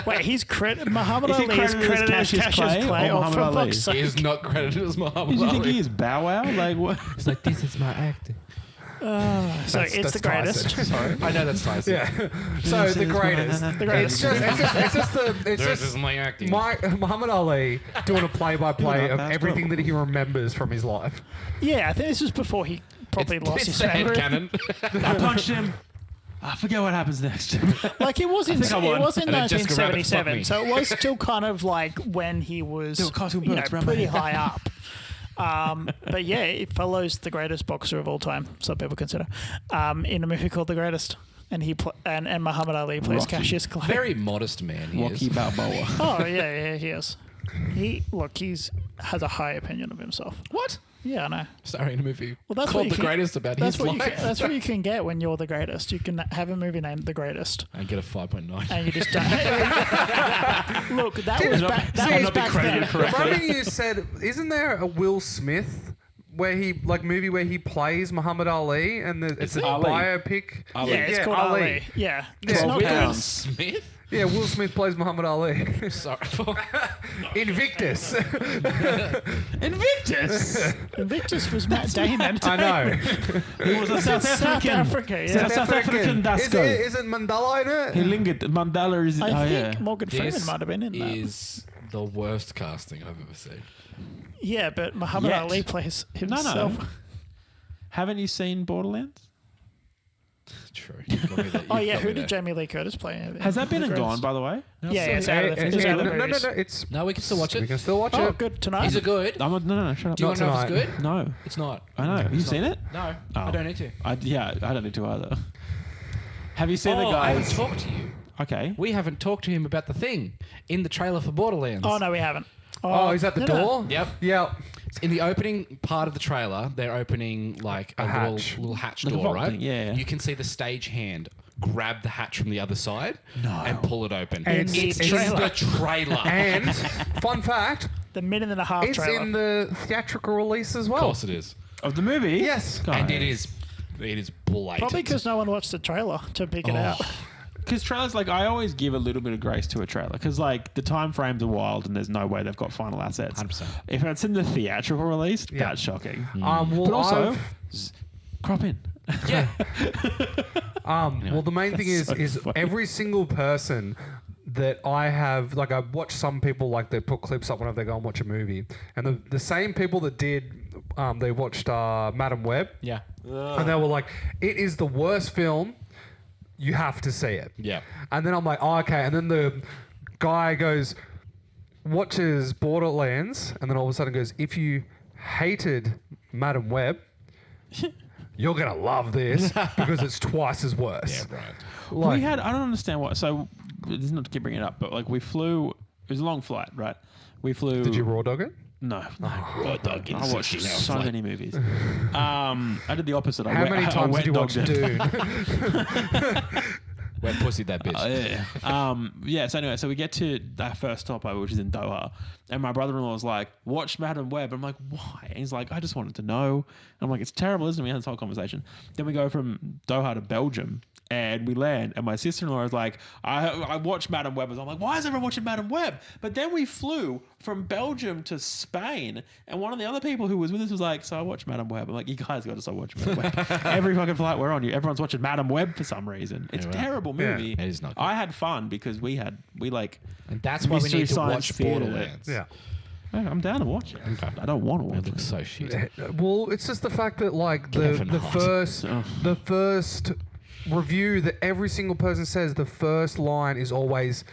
Wait, he's Muhammad Is he Ali is credited as credited as Cassius Cassius Clay Clay. or Oh, Muhammad for Ali? fuck's sake. He is not credited as Muhammad Did you Ali. think he is Bow Wow? Like what? He's like, this is my acting. So it's the greatest. Sorry. I know that's Tyson. Yeah. So the greatest. The greatest. It's This just is my acting. Muhammad Ali doing a play-by-play You're of not everything that he remembers from his life. Yeah, I think this was before he probably lost his the memory. headcanon. I punched him. I forget what happens next. Like it was in think I won. 1977, me. so it was still kind of like when he was There were cartoon birds around my pretty head. high up. But yeah, it follows the greatest boxer of all time, some people consider, in a movie called The Greatest, and and Muhammad Ali plays Rocky. Cassius Clay. Very modest man he Rocky is. Balboa. Oh yeah, he is. He's has a high opinion of himself. What? Yeah, I know. Starring in a movie Well, that's called what The you can- Greatest about That's his what you life. can, that's what you can get when you're the greatest. You can have a movie named The Greatest, And get a 5.9. and you just don't. Look, that was back. That was not be back credited then. correctly. Remember you said, isn't there a Will Smith movie where he plays Muhammad Ali and it's a Ali. biopic? Ali. Yeah, it's called Ali. Yeah, it's Yeah. not Will good. Smith? Yeah, Will Smith plays Muhammad Ali. Sorry. Invictus. Invictus. Invictus was Matt Damon. I know. He was a South South African. Africa. Yeah. South African Is Dasco. isn't Mandela in it? He lingered. Mandela is. I oh think yeah. Morgan Freeman This might have been in that. is the worst casting I've ever seen. Yeah, but Muhammad Yet. Ali plays No, himself. no. Haven't you seen Borderlands? True. Oh yeah, who did Jamie Lee Curtis play? in Has that been The and gone, Greatest? by the way? Yeah, it's out of the, it's out of the no, movies. it's. No, we can still watch We it. can still watch Oh, it. good tonight. Is it good? No, shut up. Do you want to know if tonight. it's good? No, It's not. I know. Have you It's seen not. it? No, Oh. I don't need to. I don't need to either. Have you seen the I haven't guys? talked to you. Okay. We haven't talked to him about the thing in the trailer for Borderlands. Oh no, we haven't. Oh, is that the no, door? no. Yep. Yeah. In the opening part of the trailer, they're opening like a hatch. little hatch Like a door, vault right? thing, yeah. You can see the stage hand grab the hatch from the other side and pull it open. And it's it's trailer. in the trailer. And fun fact, The minute and a half it's trailer. in the theatrical release as Of well. course it is. Of the movie? Yes. And it is blatant. Probably because no one watched the trailer to pick it out. Because trailers, like, I always give a little bit of grace to a trailer because, like, the time frames are wild and there's no way they've got final assets. 100%. If it's in the theatrical release, Yeah. that's shocking. Well, But also, I've- crop in. Yeah. well, the main thing is so funny. every single person that I have, like, I watch some people, like, they put clips up whenever they go and watch a movie, and the same people that did, they watched Madam Web, Yeah. and they were like, it is the worst film. You have to see it. Yeah. And then I'm like, oh, okay. And then the guy watches Borderlands, and then all of a sudden goes, if you hated Madam Web, you're going to love this because it's twice as worse. Yeah, right. Like, I don't understand what. So, this is not to keep bringing it up, but, like, we flew, it was a long flight, right? We flew. did you raw dog it? No. God, dog, I watched so many movies. I did the opposite. How many times did you watch Dune? Wet pussy, that bitch. So anyway, so we get to that first stopover, which is in Doha, and my brother-in-law was like, watch Madam Web. I'm like, why? And he's like, I just wanted to know. And I'm like, it's terrible, isn't it? We had this whole conversation. Then we go from Doha to Belgium, and we land, and my sister-in-law is like, I watched Madam Web. I'm like, why is everyone watching Madam Web? But then we flew from Belgium to Spain, and one of the other people who was with us was like, so I watched Madam Web. I'm like, you guys got to stop watching Madam Web. Every fucking flight we're on, everyone's watching Madam Web for some reason. It's a terrible movie. It is not good. I had fun because we like. And that's why we Mystery need to Science watch Theatre. Borderlands. Yeah. I'm down to watch it. I don't want to It watch looks it. so shit. Well, it's just the fact that, like, Kevin the Hart. first review that every single person says the first line is always,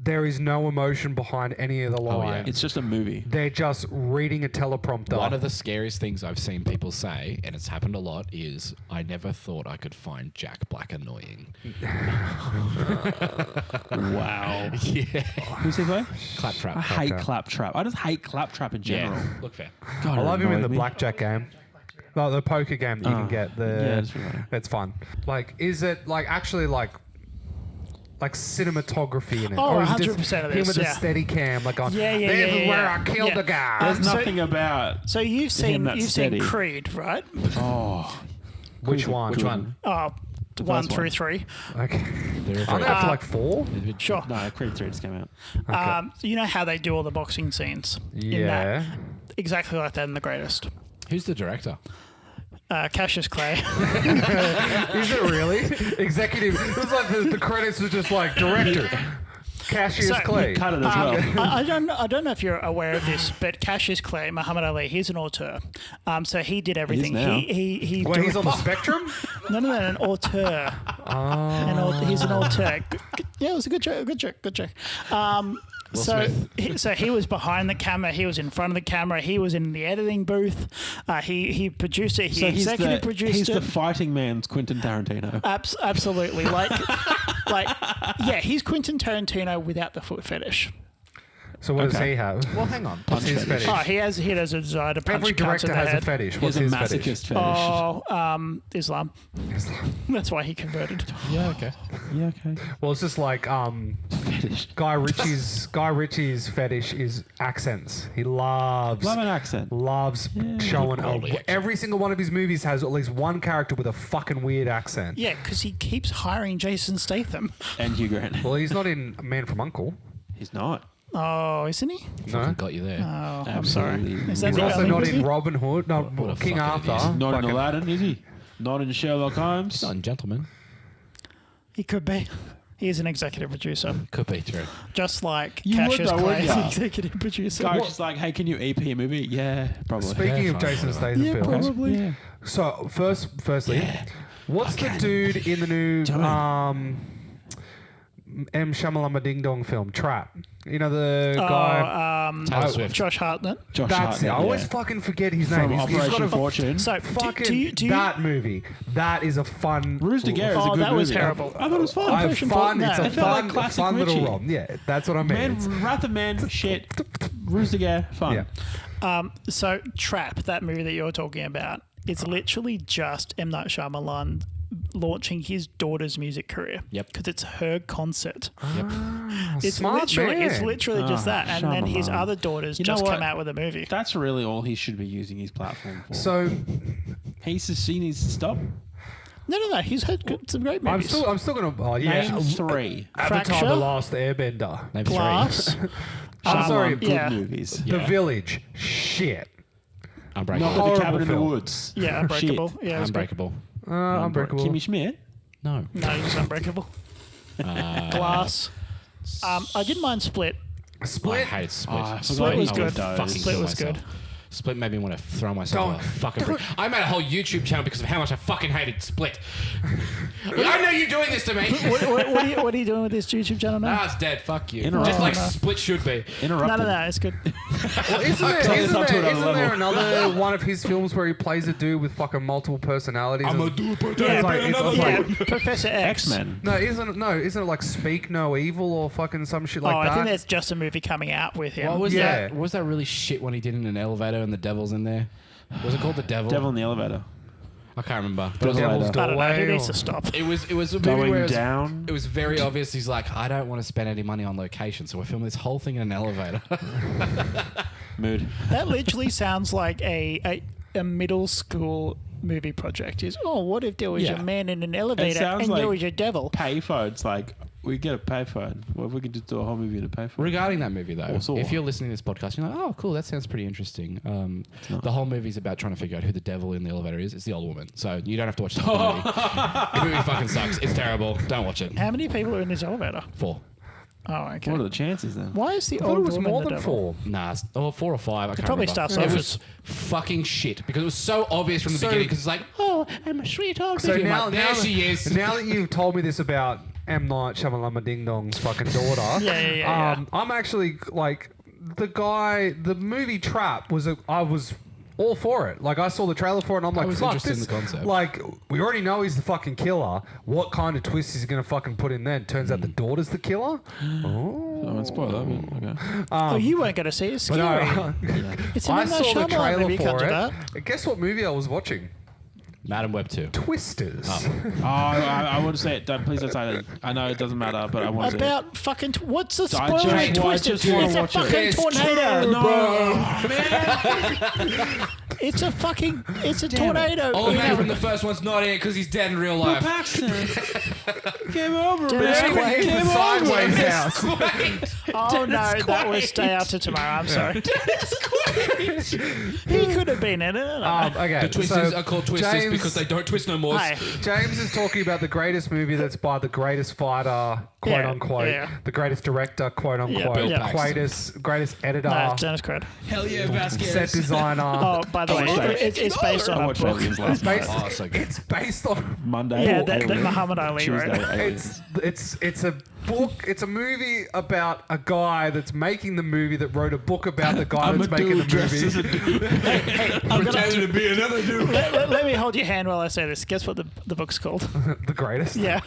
there is no emotion behind any of the lines. It's just a movie. They're just reading a teleprompter. One of the scariest things I've seen people say, and it's happened a lot, is I never thought I could find Jack Black annoying. Wow. Yeah. Who's he play? Claptrap. I hate Claptrap. I just hate Claptrap in general. Yeah. Look fair. God, I love him in the me. blackjack game. No, the poker game that you can get. that's right. It's fun. Like, is it like actually like cinematography in it? Oh, or is it 100% just of him this, with yeah. a steady cam, like on, Yeah, yeah, this yeah, is where yeah. I killed Yeah. the guy. There's So- nothing about. So you've Him seen that's steady. Creed, right? Oh. Which one? Which one? Oh, first 1 through one. 3. Okay. They're Aren't they up to like 4? Sure. No, Creed 3 just came out. So you know how they do all the boxing scenes? In Yeah. that, exactly like that in The Greatest. Who's the director? Cassius Clay. Is it really? Executive. It was like the credits were just like director. Cassius So- Clay. Cut it as well. I don't know if you're aware of this, but Cassius Clay, Muhammad Ali, he's an auteur. So he did everything. now. He Wait, he's on the spectrum? no, an auteur. He's an auteur. Yeah, it was a good joke. Good joke. So he was behind the camera. He was in front of the camera. He was in the editing booth. He produced it. He So he's executive the, produced he's it. the fighting man's Quentin Tarantino. Absolutely. Yeah, he's Quentin Tarantino without the foot fetish. So what does Okay. he have? Well, hang on. What's his fetish. fetish? He has a desire to punch Every cunts in director the has a head. fetish. He's What's a his masochist fetish? fetish. Islam. That's why he converted. Yeah, okay. Yeah, okay. Well, it's just like Fetish. Guy Ritchie's fetish is accents. He loves Love an accent. showing quality accent. every single one of his movies has at least one character with a fucking weird accent. Yeah, because he keeps hiring Jason Statham. And Hugh Grant. Well, he's not in Man from U.N.C.L.E. He's not. Oh, isn't he? No. Got you there. Oh, I'm sorry. Absolutely. Is that He's the also only not movie? in Robin Hood. No, What a King fucking Arthur. idiot. Not in Fucking- Aladdin, is he? Not in Sherlock Holmes. Not in Gentleman. He could be. He is an executive producer, Could be true. just like You would Cassius though, Clay wouldn't is an ya? executive producer. Guy's just like, hey, can you EP a movie? Yeah, probably. Speaking Yeah, of fine, Jason whatever. Statham films, Yeah. so firstly, what's the dude in the new M. Shamalama Ding Dong film Trap? You know the guy. Taylor Swift. Josh Hartnett. Josh That's it. Hartnett, I always yeah. fucking forget his From name. He's got Operation a Fortune. So, fucking do you, that movie. That is a fun. Ruse de Guerre is a Oh, good that was movie. terrible. I thought it was fun. I have Operation fun. Fortune, It's no. a It felt like fun, classic fun little Richie. rom. Yeah, that's what I mean. Man, It's- Wrath of Man, shit. Ruse de Guerre, fun. Yeah. So Trap, that movie that you're talking about, it's literally just M. Night Shyamalan launching his daughter's music career. Yep. Because it's her concert. It's Smart literally man. just that. And then his Shyamalan. other daughters You know just what? come out with a movie. That's really all he should be using his platform for. So he needs to stop. No. He's had some great I'm movies. still gonna. Oh yeah. Name 3. Avatar: Fracture? The Last Airbender. Name Glass. I'm sorry. Good yeah. movies. The Village. Shit. three. Unbreakable. Not the Horrible Cabin in the film. Woods. Yeah, Unbreakable. Shit. Yeah, it was good. Unbreakable. Unbreakable. Kimmy Schmidt. No. No, just Unbreakable. Glass. I didn't mind Split. I Split. hate Split. Oh, I Split forgot was he good. did those. Split was good. Split made me want to throw myself Don't- off a fucking brick. I made a whole YouTube channel because of how much I fucking hated Split. I know you're doing this to me. What are you doing with this YouTube channel now? Ah, it's dead. Fuck you. Interrupt. Just like No. Split should be. Interrupted. No, it's good. Well, isn't Turn this up to another there level. another one of his films where he plays a dude with fucking multiple personalities? I'm and- a dude, but Yeah, it's Yeah, like- Professor X. X-Men. No, isn't it like Speak No Evil or fucking some shit like Oh, that? I think that's just a movie coming out with him. What was Yeah. that? What was that really shit when he did in an elevator and the devil's in there? Was it called The Devil? Devil in the Elevator. I can't remember. But it was, Devil's later. I don't know. Doorway He needs or- to stop. it was a movie Going where down. it was very obvious. He's like, I don't want to spend any money on location, so we're filming this whole thing in an elevator. Mood. That literally sounds like a middle school movie project. Is what if there was Yeah. a man in an elevator sounds and there like- was a devil? Payphones. Like, we get a payphone. What if we could just do a whole movie in a payphone? Regarding that movie, though, Or if you're listening to this podcast, you're like, oh, cool, that sounds pretty interesting. The whole movie's about trying to figure out who the devil in the elevator is. It's the old woman. So you don't have to watch the whole movie. The movie fucking sucks. It's terrible. Don't watch it. How many people are in this elevator? 4. Oh, okay. What are the chances then? Why is the I thought old it was woman more the than devil? 4. Nah, 4 or 5. I can't probably remember. starts It off was fucking shit because it was so obvious from the So- beginning. Because it's like, oh, I'm a sweet old So lady. I'm now, like, there now, she is. Now that you've told me this about M. Night Shyamalan Ding Dong's fucking daughter, Yeah. I'm actually like the movie Trap I was all for it. Like I saw the trailer for it and I'm like, was fuck interested in this. the concept. Like we already know he's the fucking killer. What kind of twist is he gonna fucking put in then? Turns out the daughter's the killer. I won't spoil that, but okay. Oh, you weren't going to see it. It's But scary. no, It's an I M. Night saw the Shyamalan trailer movie. You can't for do it. that. Guess what movie I was watching? Madam Web 2. Twisters. I want to say it. Please don't say that. I know it doesn't matter, but I want to say it. About fucking... what's the I spoiler just- in I Twisted? just wanna It's a watch it. fucking It's tornado. No, It's a fucking... It's a tornado. Old You man know, from the first one's not in it because he's dead in real life. Paxton. Game over, Dennis man. Quaid. Game over. Sideways house. Oh, no, that was Day After Tomorrow. I'm sorry. He could have been in it. I don't know. Okay. The twisters so are called twisters James- because they don't twist no more. Hey, James is talking about the greatest movie that's by the greatest fighter, quote Yeah, unquote, yeah. the greatest director, quote unquote, Bill the Paxton. greatest editor, no, it's Dennis Quaid. Hell yeah, Vasquez. set designer. Oh, by the way, it's based I on a watched book. Aliens last night. Oh, so good. It's based on. Monday. Yeah, or that Aliens? Muhammad Ali wrote. Tuesday, Aliens. It's a book. It's a movie about a guy that's making the movie that wrote a book about the guy I'm that's a making dude the dressed as a movie. dude. Pretending to be another dude. Let me hold your hand while I say this. Guess what the book's called? The greatest. Yeah.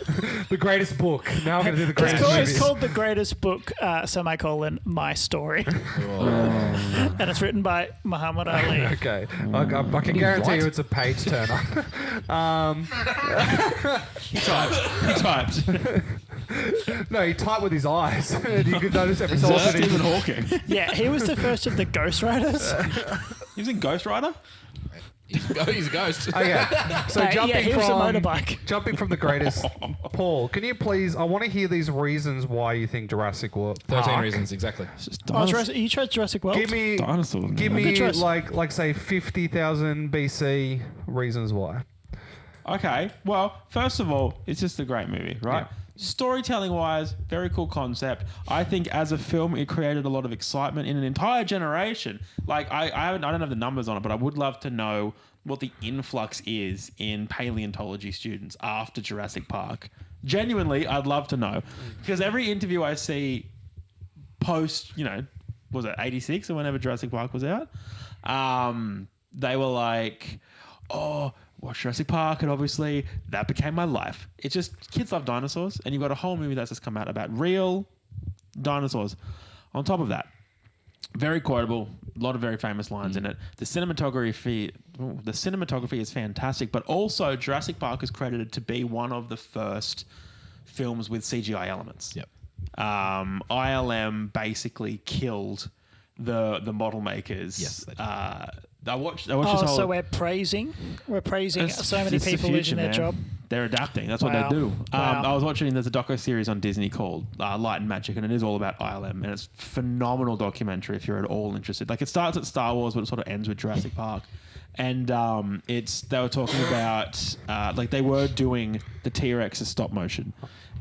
The greatest book. Now I'm going to do the greatest It's movie. called The Greatest Book, semicolon, My Story. And it's written by Muhammad Ali. Okay, I can guarantee you it's a page turner. He typed. No, he typed with his eyes. You could notice every so often. Stephen Hawking. Yeah, he was the first of the Ghost Riders. He was in Ghost Rider? He's a ghost. Okay, so yeah, he was a motorbike. jumping from the greatest. Paul, can you please? I want to hear these reasons why you think Jurassic World. 13 Park. reasons, exactly. It's just Oh, dinosaurs. you tried Jurassic World? Give me, Dinosaurs, give man. me Good choice. like say 50,000 BC reasons why. Okay, well, first of all, it's just a great movie, right? Yeah. Storytelling wise, very cool concept. I think as a film, it created a lot of excitement in an entire generation. Like I don't have the numbers on it, but I would love to know what the influx is in paleontology students after Jurassic Park. Genuinely, I'd love to know because every interview I see post, was it 86 or whenever Jurassic Park was out? They were like, oh, watch Jurassic Park, and obviously that became my life. It's just kids love dinosaurs, and you've got a whole movie that's just come out about real dinosaurs. On top of that, very quotable, a lot of very famous lines in it. The cinematography is fantastic, but also Jurassic Park is credited to be one of the first films with CGI elements. Yep. ILM basically killed the model makers. Yes, they did. I watched this Oh, whole. so we're praising so many It's the people future, losing their man. job. They're adapting. That's what Wow. they do. Wow. I was watching. There's a docu-series on Disney called Light and Magic, and it is all about ILM, and it's a phenomenal documentary if you're at all interested. Like it starts at Star Wars, but it sort of ends with Jurassic Park. And they were talking about like they were doing the T-Rex as stop motion.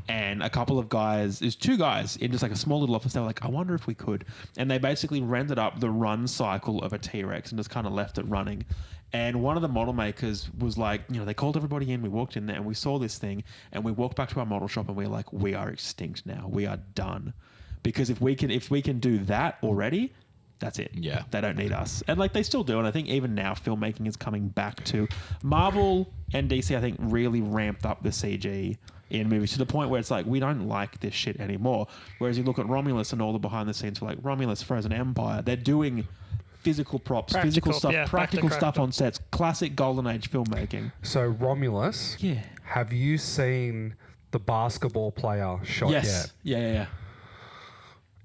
And a couple of guys, there's two guys in just like a small little office. They were like, I wonder if we could. And they basically rendered up the run cycle of a T-Rex and just kind of left it running. And one of the model makers was like, they called everybody in. We walked in there and we saw this thing. And we walked back to our model shop and we were like, we are extinct now. We are done. Because if we can do that already, that's it. Yeah. They don't need us. And like they still do. And I think even now filmmaking is coming back to Marvel and DC, I think really ramped up the CG in movies to the point where it's like, we don't like this shit anymore. Whereas you look at Romulus and all the behind the scenes for like Romulus, Frozen Empire, they're doing physical props, physical stuff, yeah, practical stuff practical. on sets, classic golden age filmmaking. So Romulus. Yeah. Have you seen the basketball player shot Yes. yet? Yeah.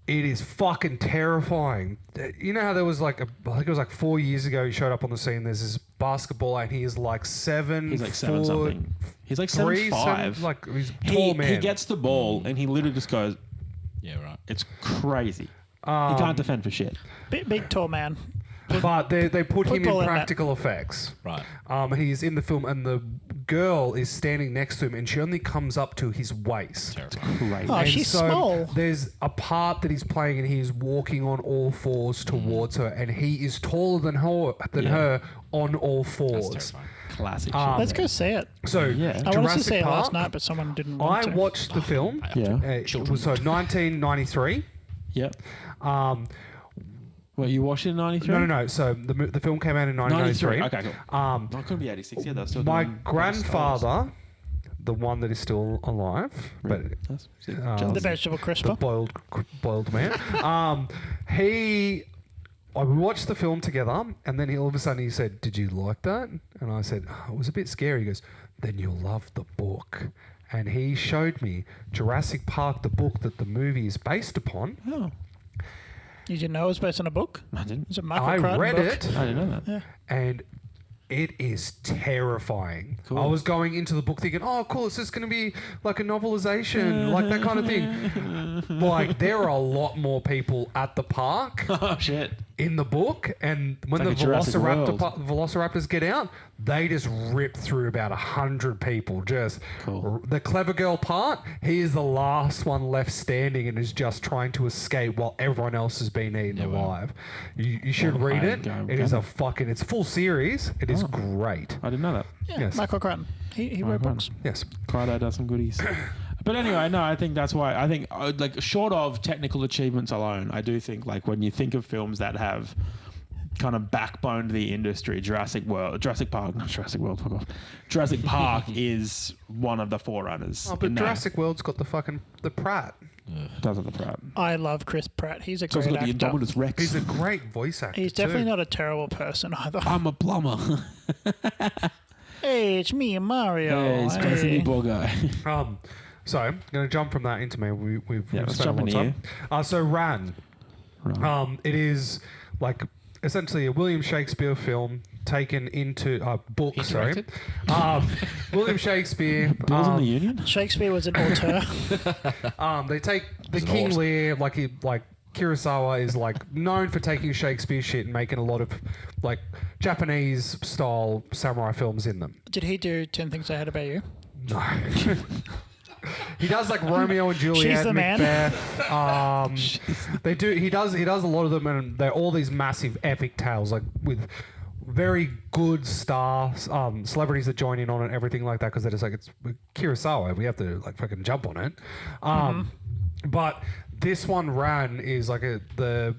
It is fucking terrifying. You know how there was I think it was like 4 years ago he showed up on the scene. There's this basketball and he is like 7 He's like 7 foot, something. He's like 3, 7'5". like he's a tall man. He gets the ball and he literally just goes, Yeah, right. it's crazy. He can't defend for shit. Big tall man. But they put him Football in in that. practical effects. Right. And he's in the film, and the girl is standing next to him, and she only comes up to his waist. Great. Oh, And she's so small. There's a part that he's playing, and he's walking on all fours towards her, and he is taller than her on all That's fours. terrifying. Classic Let's shit. go see it. So Yeah. I wanted to Jurassic see it Park. last night, but someone didn't I want to. watched the film. Yeah. It was so 1993. Yep. Um, Well, you watched it in 93? no. So the film came out in 1993. 93. Okay, cool. No, it couldn't be 86. Yeah, that's still My doing grandfather, the one that is still alive, but That's the vegetable the crisper. boiled man. I watched the film together, and then all of a sudden he said, "Did you like that?" And I said, "Oh, it was a bit scary." He goes, "Then you'll love the book." And he showed me Jurassic Park, the book that the movie is based upon. Oh, You didn't know it was based on a book? I didn't. It's a Michael I Crichton read book. it, I didn't know that. Yeah. and it is terrifying. Cool. I was going into the book thinking, "Oh, cool, it's just going to be like a novelization, like that kind of thing." Like, there are a lot more people at the park Oh, shit. in the book, and when Like the a Jurassic World. velociraptors get out, they just rip through about 100 people. Just Cool. The clever girl part, he is the last one left standing and is just trying to escape while everyone else has been eaten Yeah, wow. alive. You should Well, read I'm it. going- It is a fucking, it's a full series. It is Oh. great. I didn't know that. Yeah, Yes. Michael Crichton. He wrote Michael books. Yes. Crido does some goodies. But anyway, no, I think that's why. I think, like, short of technical achievements alone, I do think, like, when you think of films that have kind of backboned the industry, Jurassic Park, fuck off. Jurassic Park is one of the forerunners. Oh, but in that. Jurassic World's got the Pratt. Doesn't the Pratt. I love Chris Pratt. He's a It's also great got the actor. Indominus Rex. He's a great voice actor. He's definitely too. not a terrible person either. I'm a plumber. Hey, it's me, Mario. Hey, it's Spicy Hey. Meatball guy. So I'm going to jump from that into me. We've let's spent a jump lot of into time. So Ran. Right. It is like essentially a William Shakespeare film taken into book. He Sorry, directed? William Shakespeare. Bills in the Union? Shakespeare was an auteur. They take the As an King horse. Lear, like Kurosawa is like known for taking Shakespeare shit and making a lot of like Japanese style samurai films in them. Did he do 10 Things I Heard About You? No. He does like Romeo and Juliet, She's the man. Macbeth. They do. He does a lot of them, and they're all these massive epic tales, like with very good stars, celebrities that join in on it, everything like that. Because they're just like, it's Kurosawa. We have to like fucking jump on it. But this one, Ran, is like the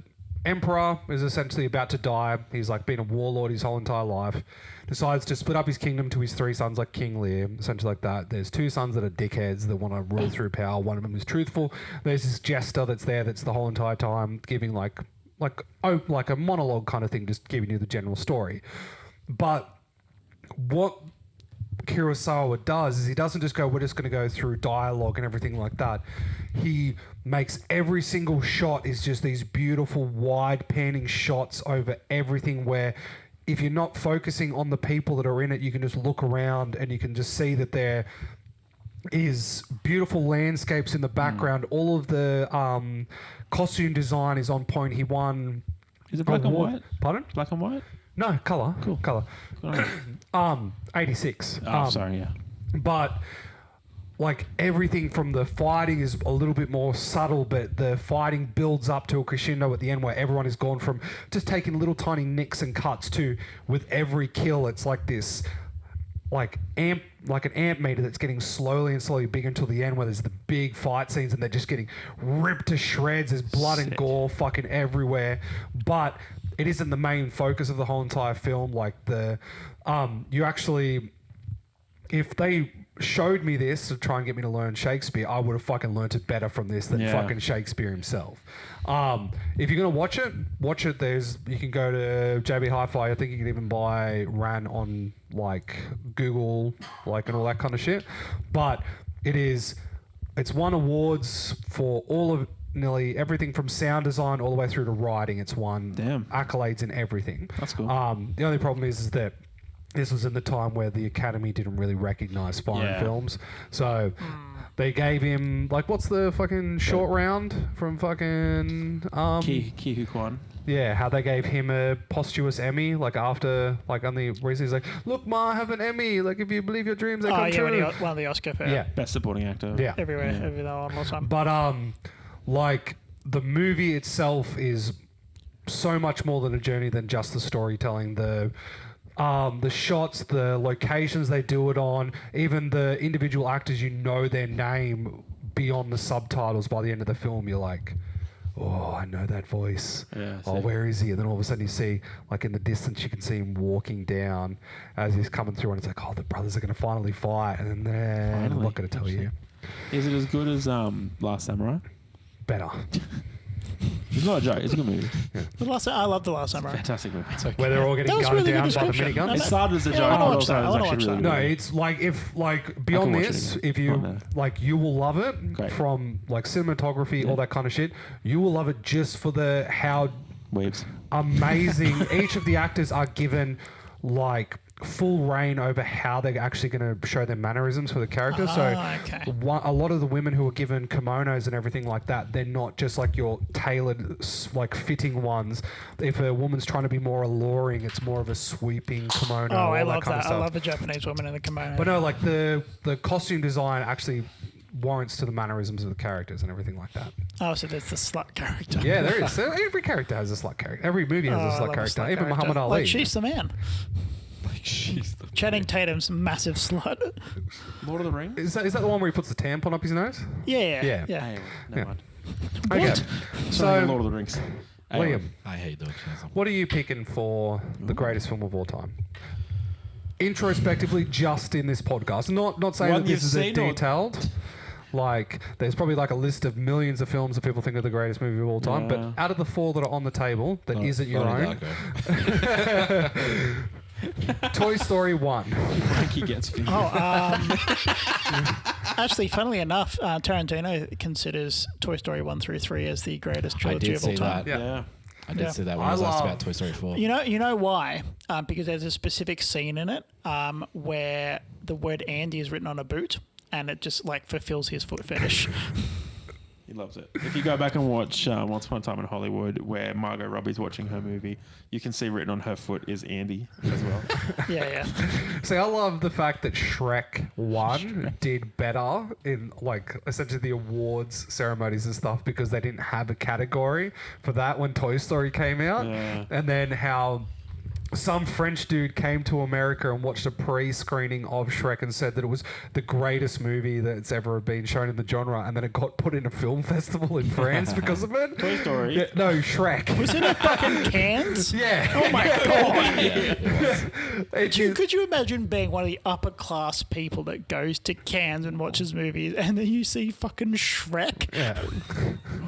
emperor is essentially about to die. He's like been a warlord his whole entire life. Decides to split up his kingdom to his 3 sons, like King Lear, essentially like that. There's 2 sons that are dickheads that want to rule through power. One of them is truthful. There's this jester that's there that's the whole entire time giving like a monologue kind of thing, just giving you the general story. But what Kurosawa does is he doesn't just go, we're just going to go through dialogue and everything like that. He makes every single shot is just these beautiful wide panning shots over everything, where if you're not focusing on the people that are in it, you can just look around and you can just see that there is beautiful landscapes in the background. All of the costume design is on point. He won Is it black and award- white? Pardon? Black and white? No, colour. Cool. Colour. Good on you. 86. Oh, sorry, yeah. But like everything from the fighting is a little bit more subtle, but the fighting builds up to a crescendo at the end where everyone has gone from just taking little tiny nicks and cuts to, with every kill, it's like this like an amp meter that's getting slowly and slowly bigger until the end, where there's the big fight scenes and they're just getting ripped to shreds. There's blood and Sick. gore fucking everywhere, but it isn't the main focus of the whole entire film. Like you actually, if they showed me this to try and get me to learn Shakespeare, I would have fucking learnt it better from this than Yeah. fucking Shakespeare himself. If you're gonna watch it. You can go to JB Hi-Fi. I think you can even buy Ran on like Google, like, and all that kind of shit. But it's won awards for all of nearly everything from sound design all the way through to writing. It's won Damn. accolades in everything. That's cool. The only problem is that this was in the time where the Academy didn't really recognise foreign Yeah. films. So They gave him like what's the fucking short round from fucking Ki Hu Kwan. yeah, how they gave him a posthumous Emmy like after like on the reason he's like, look, Ma, I have an Emmy. Like if you believe your dreams, they come When true. he won the Oscar for Yeah, Best supporting actor. yeah. everywhere, everything all the time. But like the movie itself is so much more than a journey than just the storytelling. The shots, the locations they do it on, even the individual actors, you know their name beyond the subtitles. By the end of the film, you're like, oh, I know that voice. Yeah, oh, where is he? And then all of a sudden you see, like in the distance, you can see him walking down as he's coming through, and it's like, oh, the brothers are going to finally fight. And then I'm not going to tell you. Is it as good as Last Samurai? Better. It's not a joke. It's a good movie. I love The Last Samurai. Fantastic movie. It's okay. Where they're all getting That was gunned really good down by the description. miniguns. It started as a Yeah, joke, I wanna but watch that. also I wanna it's watch actually really No, good. it's like if like beyond watch it this, again. if you Oh, no. like, you will love it Great. from like cinematography, all that kind of shit. You will love it just for the how Waves. amazing each of the actors are given like full reign over how they're actually going to show their mannerisms for the characters. Okay. A lot of the women who are given kimonos and everything like that, they're not just like your tailored, like fitting ones. If a woman's trying to be more alluring, it's more of a sweeping kimono. Oh, all I that love kind of that. I stuff. love a Japanese woman in the kimono. But no, like the costume design actually warrants to the mannerisms of the characters and everything like that. Oh, so there's the slut character. Yeah, there is. Every character has a slut character. Every movie has Oh, a I slut love a character. slut Even character. Muhammad Ali. Like, she's the man. Like she's the Channing Tatum's massive slut. Lord of the Rings? Is that the one where he puts the tampon up his nose? Yeah. Yeah. Yeah. Hey, Yeah. never mind. Okay. So, Lord So, of the Rings. Liam, I hate those. what are you picking for the greatest film of all time? Introspectively, just in this podcast. Not saying One that this you've is a seen or- detailed. Like, there's probably like a list of millions of films that people think are the greatest movie of all time. Yeah. But out of the 4 that are on the table, that not your own, Toy Story 1. Frankie gets fingered. Actually, funnily enough, Tarantino considers Toy Story 1 through 3 as the greatest I trilogy did of all see time. that. Yeah. Yeah. I did Yeah. see that when I I was asked love- about Toy Story 4. You know why? Because there's a specific scene in it where the word Andy is written on a boot, and it just like fulfills his foot fetish. He loves it. If you go back and watch Once Upon a Time in Hollywood, where Margot Robbie's watching her movie, you can see written on her foot is Andy as well. Yeah. See, I love the fact that Shrek 1 did better in, like, essentially the awards ceremonies and stuff because they didn't have a category for that when Toy Story came out. Yeah. And then how some French dude came to America and watched a pre-screening of Shrek and said that it was the greatest movie that's ever been shown in the genre, and then it got put in a film festival in France because of it. Toy Story. Yeah, no, Shrek. Was it in fucking Cannes? Yeah. Oh my god! It- Could you imagine being one of the upper class people that goes to Cannes and watches movies, and then you see fucking Shrek? yeah.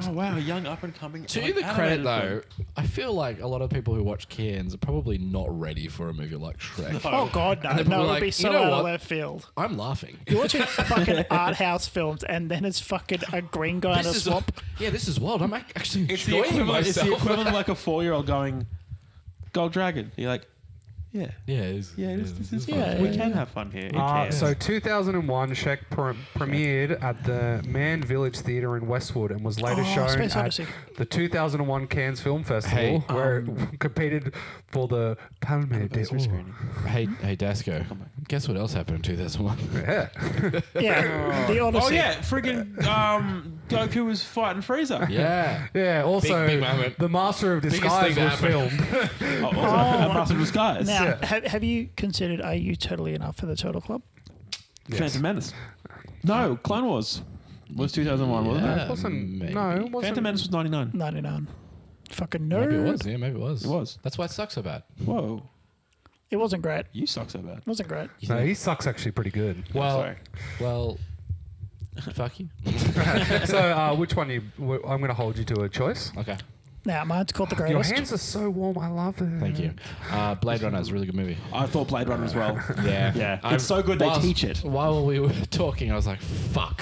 Oh wow, young up and coming. To like, the credit, animated though, film. I feel like a lot of people who watch Cairns are probably not ready for a movie like Shrek. Oh god, no! And they're No, probably it would like, be "You so know out what? of left field. I'm laughing. You're watching fucking art house films, and then it's fucking a green guy in a swamp. This is wild. I'm actually It's the enjoying equivalent. It's the myself. equivalent of like a 4-year-old going, "Gold Dragon." You're like, yeah, This is fun. fun. We can have fun here. It can. So 2001, Shrek premiered at the Man Village Theatre in Westwood and was later shown Space at Odyssey. the 2001 Cannes Film Festival, where it competed for the Palme d'Or. screening. Hey, Dasco. Guess what else happened in 2001? Yeah. Yeah, the Odyssey. Oh yeah, friggin' Goku was fighting Frieza. Yeah. Yeah, also, Big moment. The Master of Biggest Disguise thing was to filmed. Also, Master of Disguise. Now, Yeah. have you considered Are You Totally Enough for the Turtle Club? Phantom Menace. No, Clone Wars was 2001, wasn't it? It wasn't, maybe. no, it wasn't. Phantom Menace was 99. 99. Fucking nerd. Maybe it was. Yeah, maybe it was. It was. That's why it sucks so bad. Whoa, It wasn't great. you suck so bad. It wasn't great. No, he sucks actually pretty good. Sorry. Well, fuck you. So, which one I'm going to hold you to a choice. Okay. Now, mine's called The Your Greatest. hands are so warm. I love it. Thank you. Blade Runner is a really good movie. I thought Blade Runner as well. Yeah. Yeah. It's so good they teach it. While we were talking, I was like, fuck.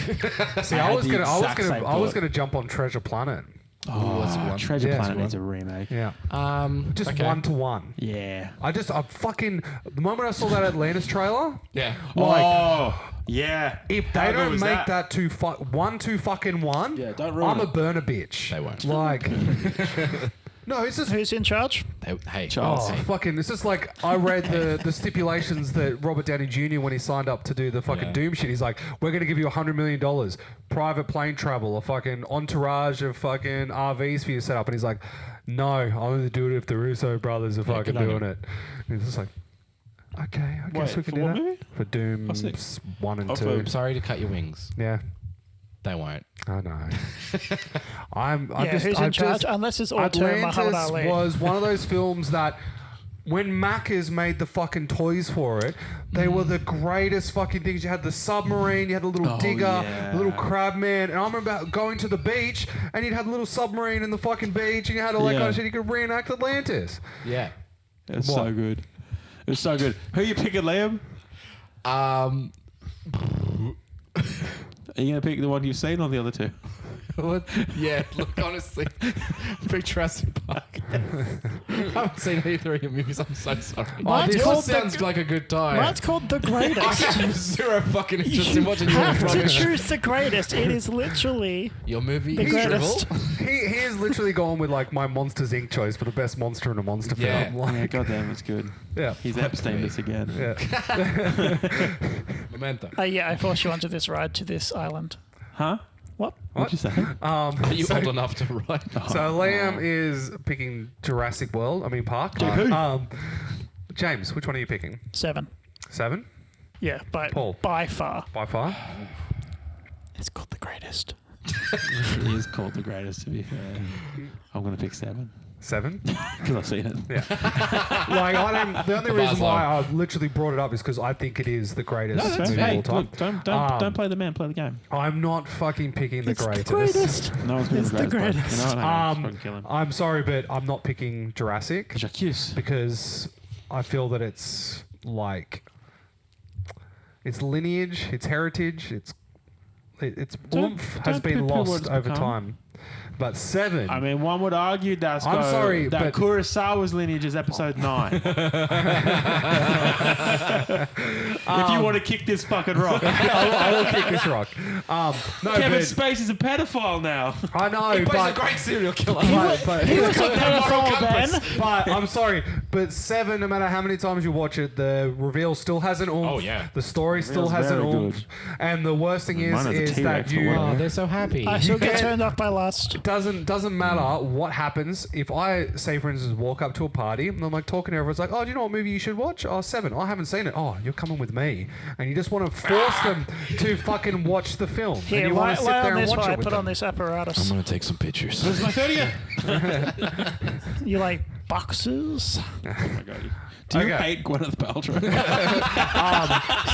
See, I I had was the gonna exact same I was thought. gonna jump on Treasure Planet. What's the one? Treasure Yeah. Planet needs a remake. Yeah. Just Okay. 1-to-1. Yeah. The moment I saw that Atlantis trailer, Yeah. Yeah. if How they good don't was make that to 1-to-1, Yeah, don't ruin I'm a it. burner bitch. They won't. Like, no, it's just. Who's in charge? Hey, Charles. Oh, fucking. It's just like I read the stipulations that Robert Downey Jr., when he signed up to do the fucking Yeah. Doom shit, he's like, we're going to give you $100 million, private plane travel, a fucking entourage of fucking RVs for you to set up. And he's like, no, I'll only do it if the Russo brothers are fucking good on doing him. it. And he's just like, okay, I guess Wait, we can for do what that. movie? For Doom Oh, sick. 1 and Oh, 2. for- I'm sorry to cut your wings. Yeah. They won't. I know. Who's in charge? Unless it's auteur Muhammad Atlantis Ali. was one of those films that when Macca's made the fucking toys for it, they were the greatest fucking things. You had the submarine, you had a little digger, yeah. a little crab man, and I remember going to the beach and you'd have a little submarine in the fucking beach and you had all that Yeah. kind of shit. You could reenact Atlantis. Yeah. It's What? so good. It's so good. Who you picking, Liam? Are you going to pick the one you've seen or the other two? What? Yeah, look, honestly, big Jurassic Park. I haven't seen either of your movies. I'm so sorry. Mine's This called sounds like a good time. Mine's called The I Greatest. have zero fucking interest You in watching your have to rubbish. choose the greatest. It is literally Your movie the is greatest. drivel. He is literally going with like my Monsters Inc. choice for the best monster in a monster Yeah. film. Like, Yeah, goddamn, it's good. yeah. He's Epsteined us again. Yeah. Memento. yeah, I forced you onto this ride to this island. Huh? What? What'd you say? Are you so- old enough to write? So Liam is picking Jurassic Park. JP. James, which one are you picking? 7. 7 Yeah, Paul. by far. by far. It's called The Greatest. It is called the greatest, to be fair. I'm going to pick 7 7. because I've seen it. Yeah. Like I don't. The only bar's reason why low. I literally brought it up is because I think it is the greatest No, that's movie fair. of all time. Look, don't play the man, play the game. I'm not fucking picking the It's greatest. the greatest. No one's picking It's the bro. greatest. You know what? I know. Just kill him. I'm sorry, but I'm not picking Jurassic Jacques. because I feel that it's like its lineage, its heritage, its oomph has don't been poo-poo what lost it's over become. time. But 7. I mean, one would argue that sorry, that but- Kurosawa's lineage is episode 9. If you want to kick this fucking rock. I will kick this rock. No, Kevin but Spacey's a pedophile now. I know, He's a but great serial killer. He was a pedophile then. But I'm sorry, but 7, no matter how many times you watch it, the reveal still has an oomph. Oh, yeah. The story still Reveal's has an very oomph. good. And the worst thing Mine has a is that T-Rex or you whatever. Oh, they're so happy. I still get get- turned off by lust. doesn't matter what happens. If I say, for instance, walk up to a party and I'm like talking to everyone, it's like, oh, do you know what movie you should watch? Oh, 7. Oh, I haven't seen it. Oh, you're coming with me, and you just want to force them to fucking watch the film. Here, and you lie, want to sit lie there on and this watch while it I with put them. on this apparatus. I'm going to take some pictures. This is my 30th. You like boxes? Oh my god. Do you Okay. hate Gwyneth Paltrow?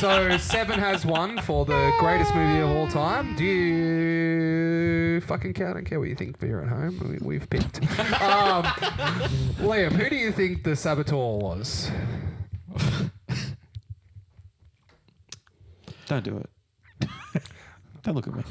So 7 has won for the greatest movie of all time. Do you fucking care? I don't care what you think if you're at home. We've picked. Liam, who do you think the saboteur was? Don't do it. Don't look at me.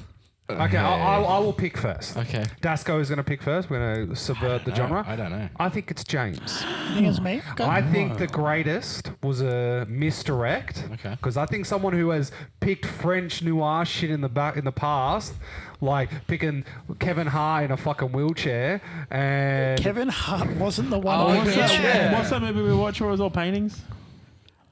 Okay, I will pick first. Okay. Dasco is going to pick first. We're going to subvert the genre. I don't know. I think it's James. I think it's me. Go. I think the greatest was a misdirect. Okay. Because I think someone who has picked French noir shit in the past, like picking Kevin Hart in a fucking wheelchair, and Kevin Hart wasn't the one. Oh, on the yeah. wheelchair. Yeah. What's that movie we watched where it was all paintings?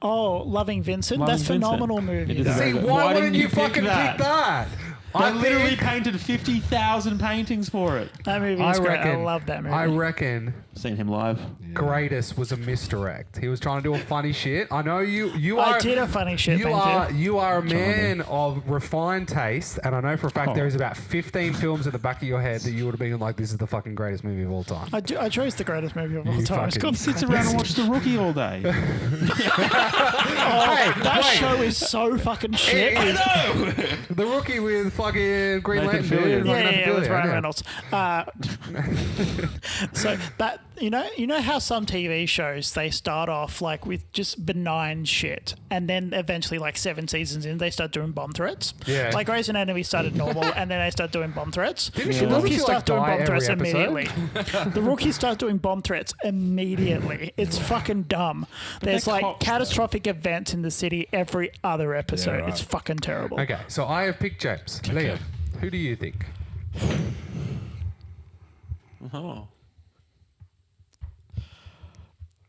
Oh, Loving Vincent. Loving That's a Vincent. phenomenal movie. It is though. see, very good. why Why wouldn't didn't you you pick fucking that? pick that? I literally think- painted 50,000 paintings for it. That movie I is great. I reckon. love that movie. I reckon Seen him live. greatest was a misdirect. He was trying to do a funny shit. I know you are. I did a funny shit. You Thank are you. you are a man of refined taste, and I know for a fact Oh. there is about 15 films in the back of your head that you would have been like, "This is the fucking greatest movie of all time." I chose the greatest movie of all You time. It's fucking- called Sits around and watches The Rookie all day. That show is so fucking shit. It is the Rookie with fucking Green Nathan Lantern. Fillion. dude, Yeah, fucking with Fillion, Ryan yeah. Reynolds. So that you know how some TV shows they start off like with just benign shit, and then eventually, like 7 seasons in, they start doing bomb threats. Yeah. Like Grey's Anatomy started normal, and then they start doing bomb threats. Didn't The she rookies like start doing die bomb threats every episode? immediately. The rookies start doing bomb threats immediately. It's fucking dumb. There's they're like cops, catastrophic events in the city every other episode. Yeah, right. It's fucking terrible. Okay, so I have picked James. Liam, who do you think? Oh.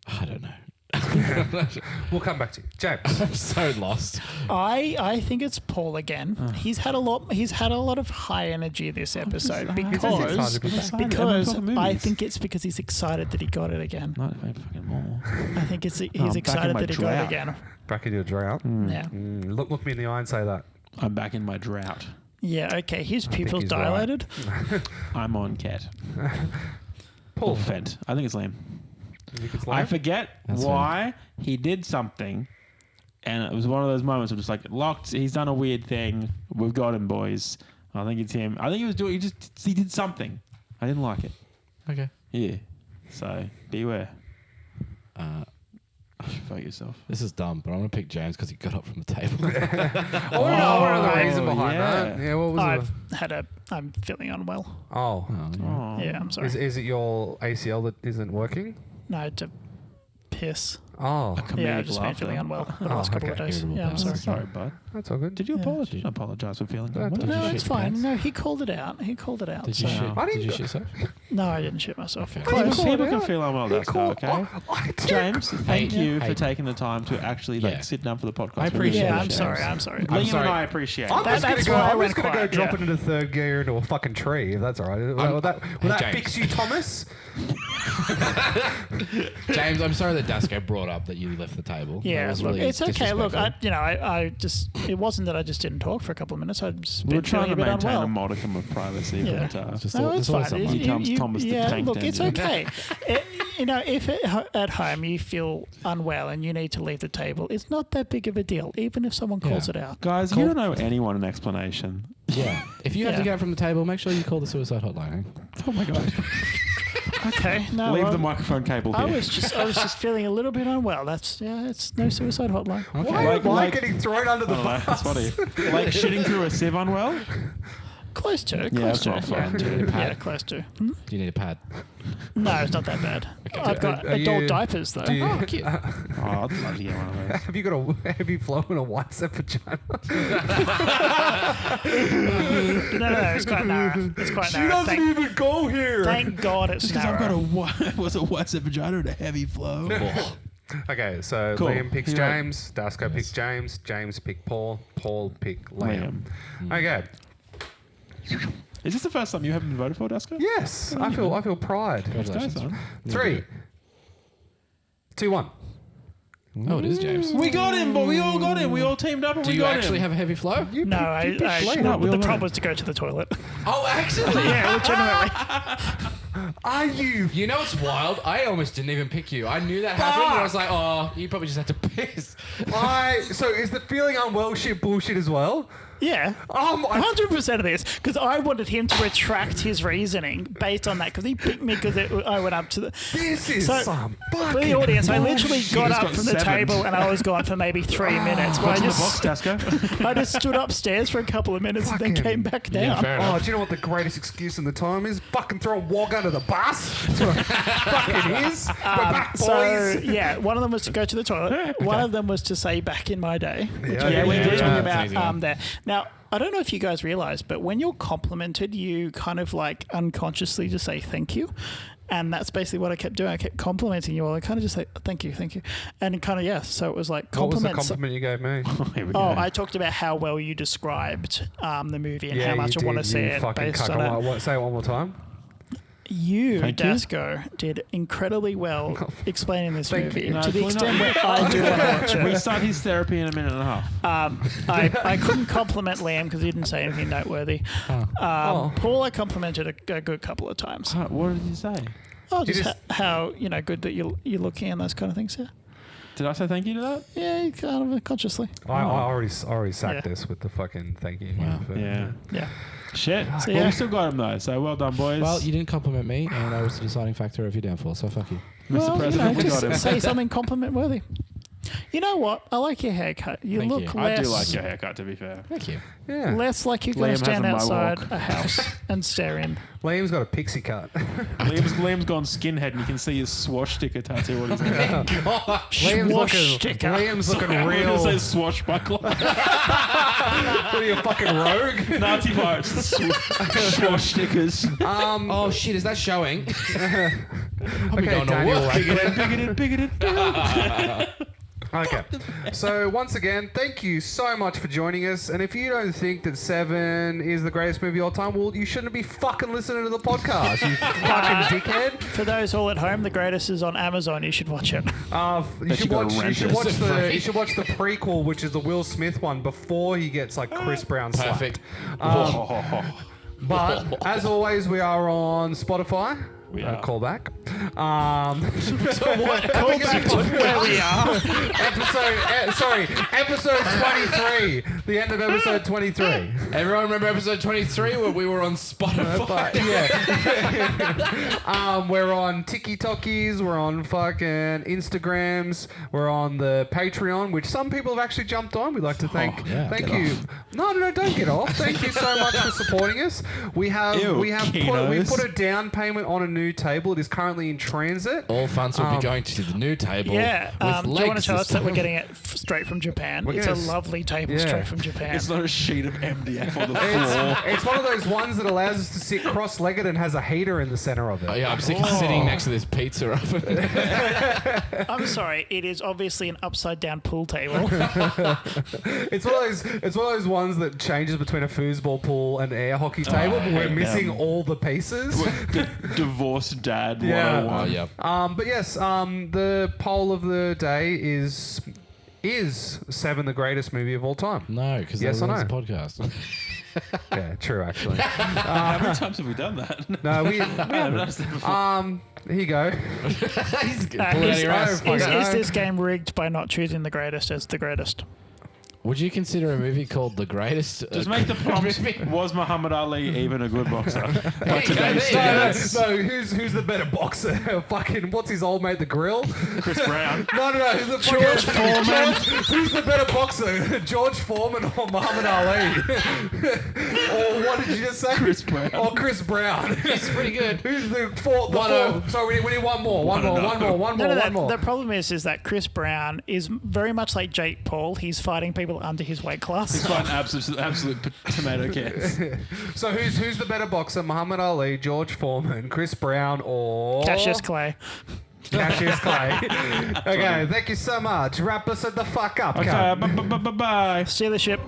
I don't know. We'll come back to you. James. I'm so lost. I think it's Paul again. He's had a lot of high energy this episode because I think it's because he's excited that he got it again. Not fucking more. I think he's back in excited my that he got it drought. again. Back in your drought. Yeah. Look me in the eye and say that. I'm back in my drought. Yeah, okay. His pupils he's right. dilated. I'm on cat. Paul. Or Fent. I think it's Liam. You think it's I Liam? forget That's why he did something, and it was one of those moments of just like locked. He's done a weird thing. We've got him, boys. I think it's him. I think he was doing. He did something. I didn't like it. Okay. Yeah. So beware. Vote yourself. This is dumb, but I'm gonna pick James because he got up from the table. Oh, no, what the reason behind yeah. that? Yeah, what was I'm feeling unwell. Oh. Oh. Yeah, I'm sorry. Is it your ACL that isn't working? No, to piss. Oh, Yeah, I've just been laughter. feeling unwell the last couple of okay. days. Irritable Yeah, I'm bowel. sorry. Sorry, bud. that's all good. Did you apologize? Apologize for feeling Did unwell. No, you it's shit your fine. pants? No, he called it out. He called it out. Did you so- shit? I didn't Did you go- shit yourself? No, I didn't shit myself. Okay. Close. called People it can out. feel unwell. That's okay. I did. James, thank Hey, you hey. for taking the time to actually Yeah. sit down for the podcast. I appreciate Yeah, it, I'm James. sorry. I'm sorry. Liam sorry. and I appreciate it. I'm just that's gonna why I go. I'm went just gonna go quiet, drop yeah. it into third gear into a fucking tree. If that's all right. Will that James. fix you, Thomas? James, I'm sorry that Dasko brought up that you left the table. That Yeah, was look, really it's okay. Look, disrespectful. I just, it wasn't that I just didn't talk for a couple of minutes. I'd just We're been trying feeling to a bit maintain unwell. a modicum of privacy. Yeah. But, Just No, there's it's always fine. someone. Here comes Thomas the yeah, Tank look, it's Engine. okay. If at home you feel unwell and you need to leave the table, it's not that big of a deal, even if someone calls Yeah. it out. guys, you don't owe anyone an explanation. Yeah. If you have to Yeah. get up from the table, make sure you call the suicide hotline. Oh my god! Okay, no, Leave well, the microphone cable I here. was just feeling a little bit unwell. It's no suicide hotline. Why am I getting thrown under the I don't know, bus? that's funny. Like shitting through a sieve unwell. Close to, that's close to, not fun. Do you need a pad? yeah, close to. Do you need a pad? No, it's not that bad. I've got Are adult you- diapers though. Do you, Oh, cute. Oh, I'd love to get one of those. have you got have you flown a white set vagina? No, it's quite narrow. It's quite narrow. even go here. Thank God it's narrow. what's a what's a vagina and a heavy flow. Okay, so Cool. Liam picks Yeah. James, Dasko picks James, James picked Paul, Paul picked Liam. Okay. Is this the first time you haven't been voted for, Dasko? Yes, I feel pride. Congratulations. Son. 3, 2, 1. Oh, it is James. We got him, but we all got him. We all teamed up and Do we you got actually him. have a heavy flow? No, I No, we the all problem went. was to go to the toilet. Oh, actually. Yeah, legitimately. Are you? You know what's wild? I almost didn't even pick you. I knew that happened, and I was like, oh, you probably just had to piss. So is the feeling unwell shit bullshit as well? Yeah. I 100% of this, because I wanted him to retract his reasoning based on that, because he picked me because I went up to the... This is So, some For fucking the audience, I literally He's got up got from the 7. table and I was gone for maybe 3 minutes. But What's in the box, Dasko? I just stood upstairs for a couple of minutes and then Fucking- came back down. Yeah, fair Oh, enough. do you know what the greatest excuse in the time is? Fucking throw a wog under the bus. That's what it fucking is. We're back, boys. So yeah, one of them was to go to the toilet. One of them was to say "back in my day," which Yeah, we yeah, were yeah. talking That's an about easy one. there. Now, I don't know if you guys realize, but when you're complimented, you kind of like unconsciously just say thank you. And that's basically what I kept doing. I kept complimenting you all. I kind of just say, thank you. And it kind of, yeah. So it was like What was the compliments. compliment you gave me? Here we Oh, go. I talked about how well you described the movie and Yeah, how much you I want to did, see you it fucking based cuck. on it. Say it one more time. You, Thank you. Dasko, did incredibly well explaining this Thank movie you. No, to the we're extent not- where I do want to watch We it. start his therapy in a minute and a half. I couldn't compliment Liam because he didn't say anything noteworthy. Oh. Paul, I complimented a good couple of times. What did you say? Oh, You just just- how good that you're looking and those kind of things. Yeah, Did I say thank you to that? yeah, kind of consciously. I already sacked Yeah. this with the fucking thank you. Wow. for- Yeah. Yeah. Shit. So, Well, yeah. we still got him though. So well done, boys. Well, you didn't compliment me, and I was the deciding factor of your downfall. So fuck you. Mr. Well, President, we got him. just say something compliment worthy. You know what? I like your haircut. You Thank look you. less, I do like your haircut, to be fair. Thank you. Yeah. less like you're going Liam to stand has a outside mohawk. a house and stare in. Liam's got a pixie cut. Liam's gone skinhead, and you can see his swastika tattoo on his head. Liam's looking It real. says swashbuckler. What are you, a fucking rogue? Nazi pirates. Swashstickers. Oh shit! Is that showing? I'll be Okay, going to Daniel. work. Bigoted. Okay. So once again, thank you so much for joining us. And if you don't think that Seven is the greatest movie of all time, well, you shouldn't be fucking listening to the podcast, you fucking dickhead. For those all at home, The Greatest is on Amazon. You should watch it. You should gotta watch. You rent should it. watch Is it the. free? You should watch the prequel, which is the Will Smith one, before he gets like Chris Brown slapped. Perfect. But as always, we are on Spotify. We are. Call back. Call back to where we are. Episode 23. The end of episode 23. Everyone remember episode 23 where we were on Spotify? But yeah. We're on TikTokies, we're on fucking Instagrams, we're on the Patreon, which some people have actually jumped on. We'd like to thank get you. No, don't get off. Thank you so much for supporting us. We Kinos. put a down payment on a new table. It is currently in transit. All funds will be going to the new table. Yeah. with Do you want to legs tell this us that we're time. getting it straight from Japan? We're It's a gonna s- lovely table yeah. straight from Japan. It's not a sheet of MDF on the floor. It's one of those ones that allows us to sit cross-legged and has a heater in the center of it. Oh, yeah, I'm sitting next to this pizza oven. I'm sorry. It is obviously an upside down pool table. It's one of those ones that changes between a foosball pool and air hockey table, but we're hate missing them. all the pieces. Divorced dad Yeah. 101. Oh, yeah. But yes, the poll of the day is Seven the greatest movie of all time? No, because Yes that or was a no? podcast. Yeah, true actually. How many times have we done that? No, we I've noticed it before. here you go. He's Uh, pulling is, out your ass. is this game rigged by not choosing the greatest as the greatest? Would you consider a movie called The Greatest? Just make the prompt. Was Muhammad Ali even a good boxer? By today's No, standards, who's the better boxer? Fucking what's his old mate, the Grill? Chris Brown. No. Who's the George Foreman. Who's the better boxer, George Foreman or Muhammad Ali? Or what did you just say? Chris Brown. Oh, Chris Brown. It's pretty good. Who's the fourth? Sorry, we need one more. One Wanna more. No, the problem is that Chris Brown is very much like Jake Paul. He's fighting people under his weight class. He's got absolute tomato cans. So who's the better boxer, Muhammad Ali, George Foreman, Chris Brown, or Cassius Clay. Cassius Clay? Okay, thank you so much. Wrap us the fuck up. Okay, cunt. bye. Steal the ship.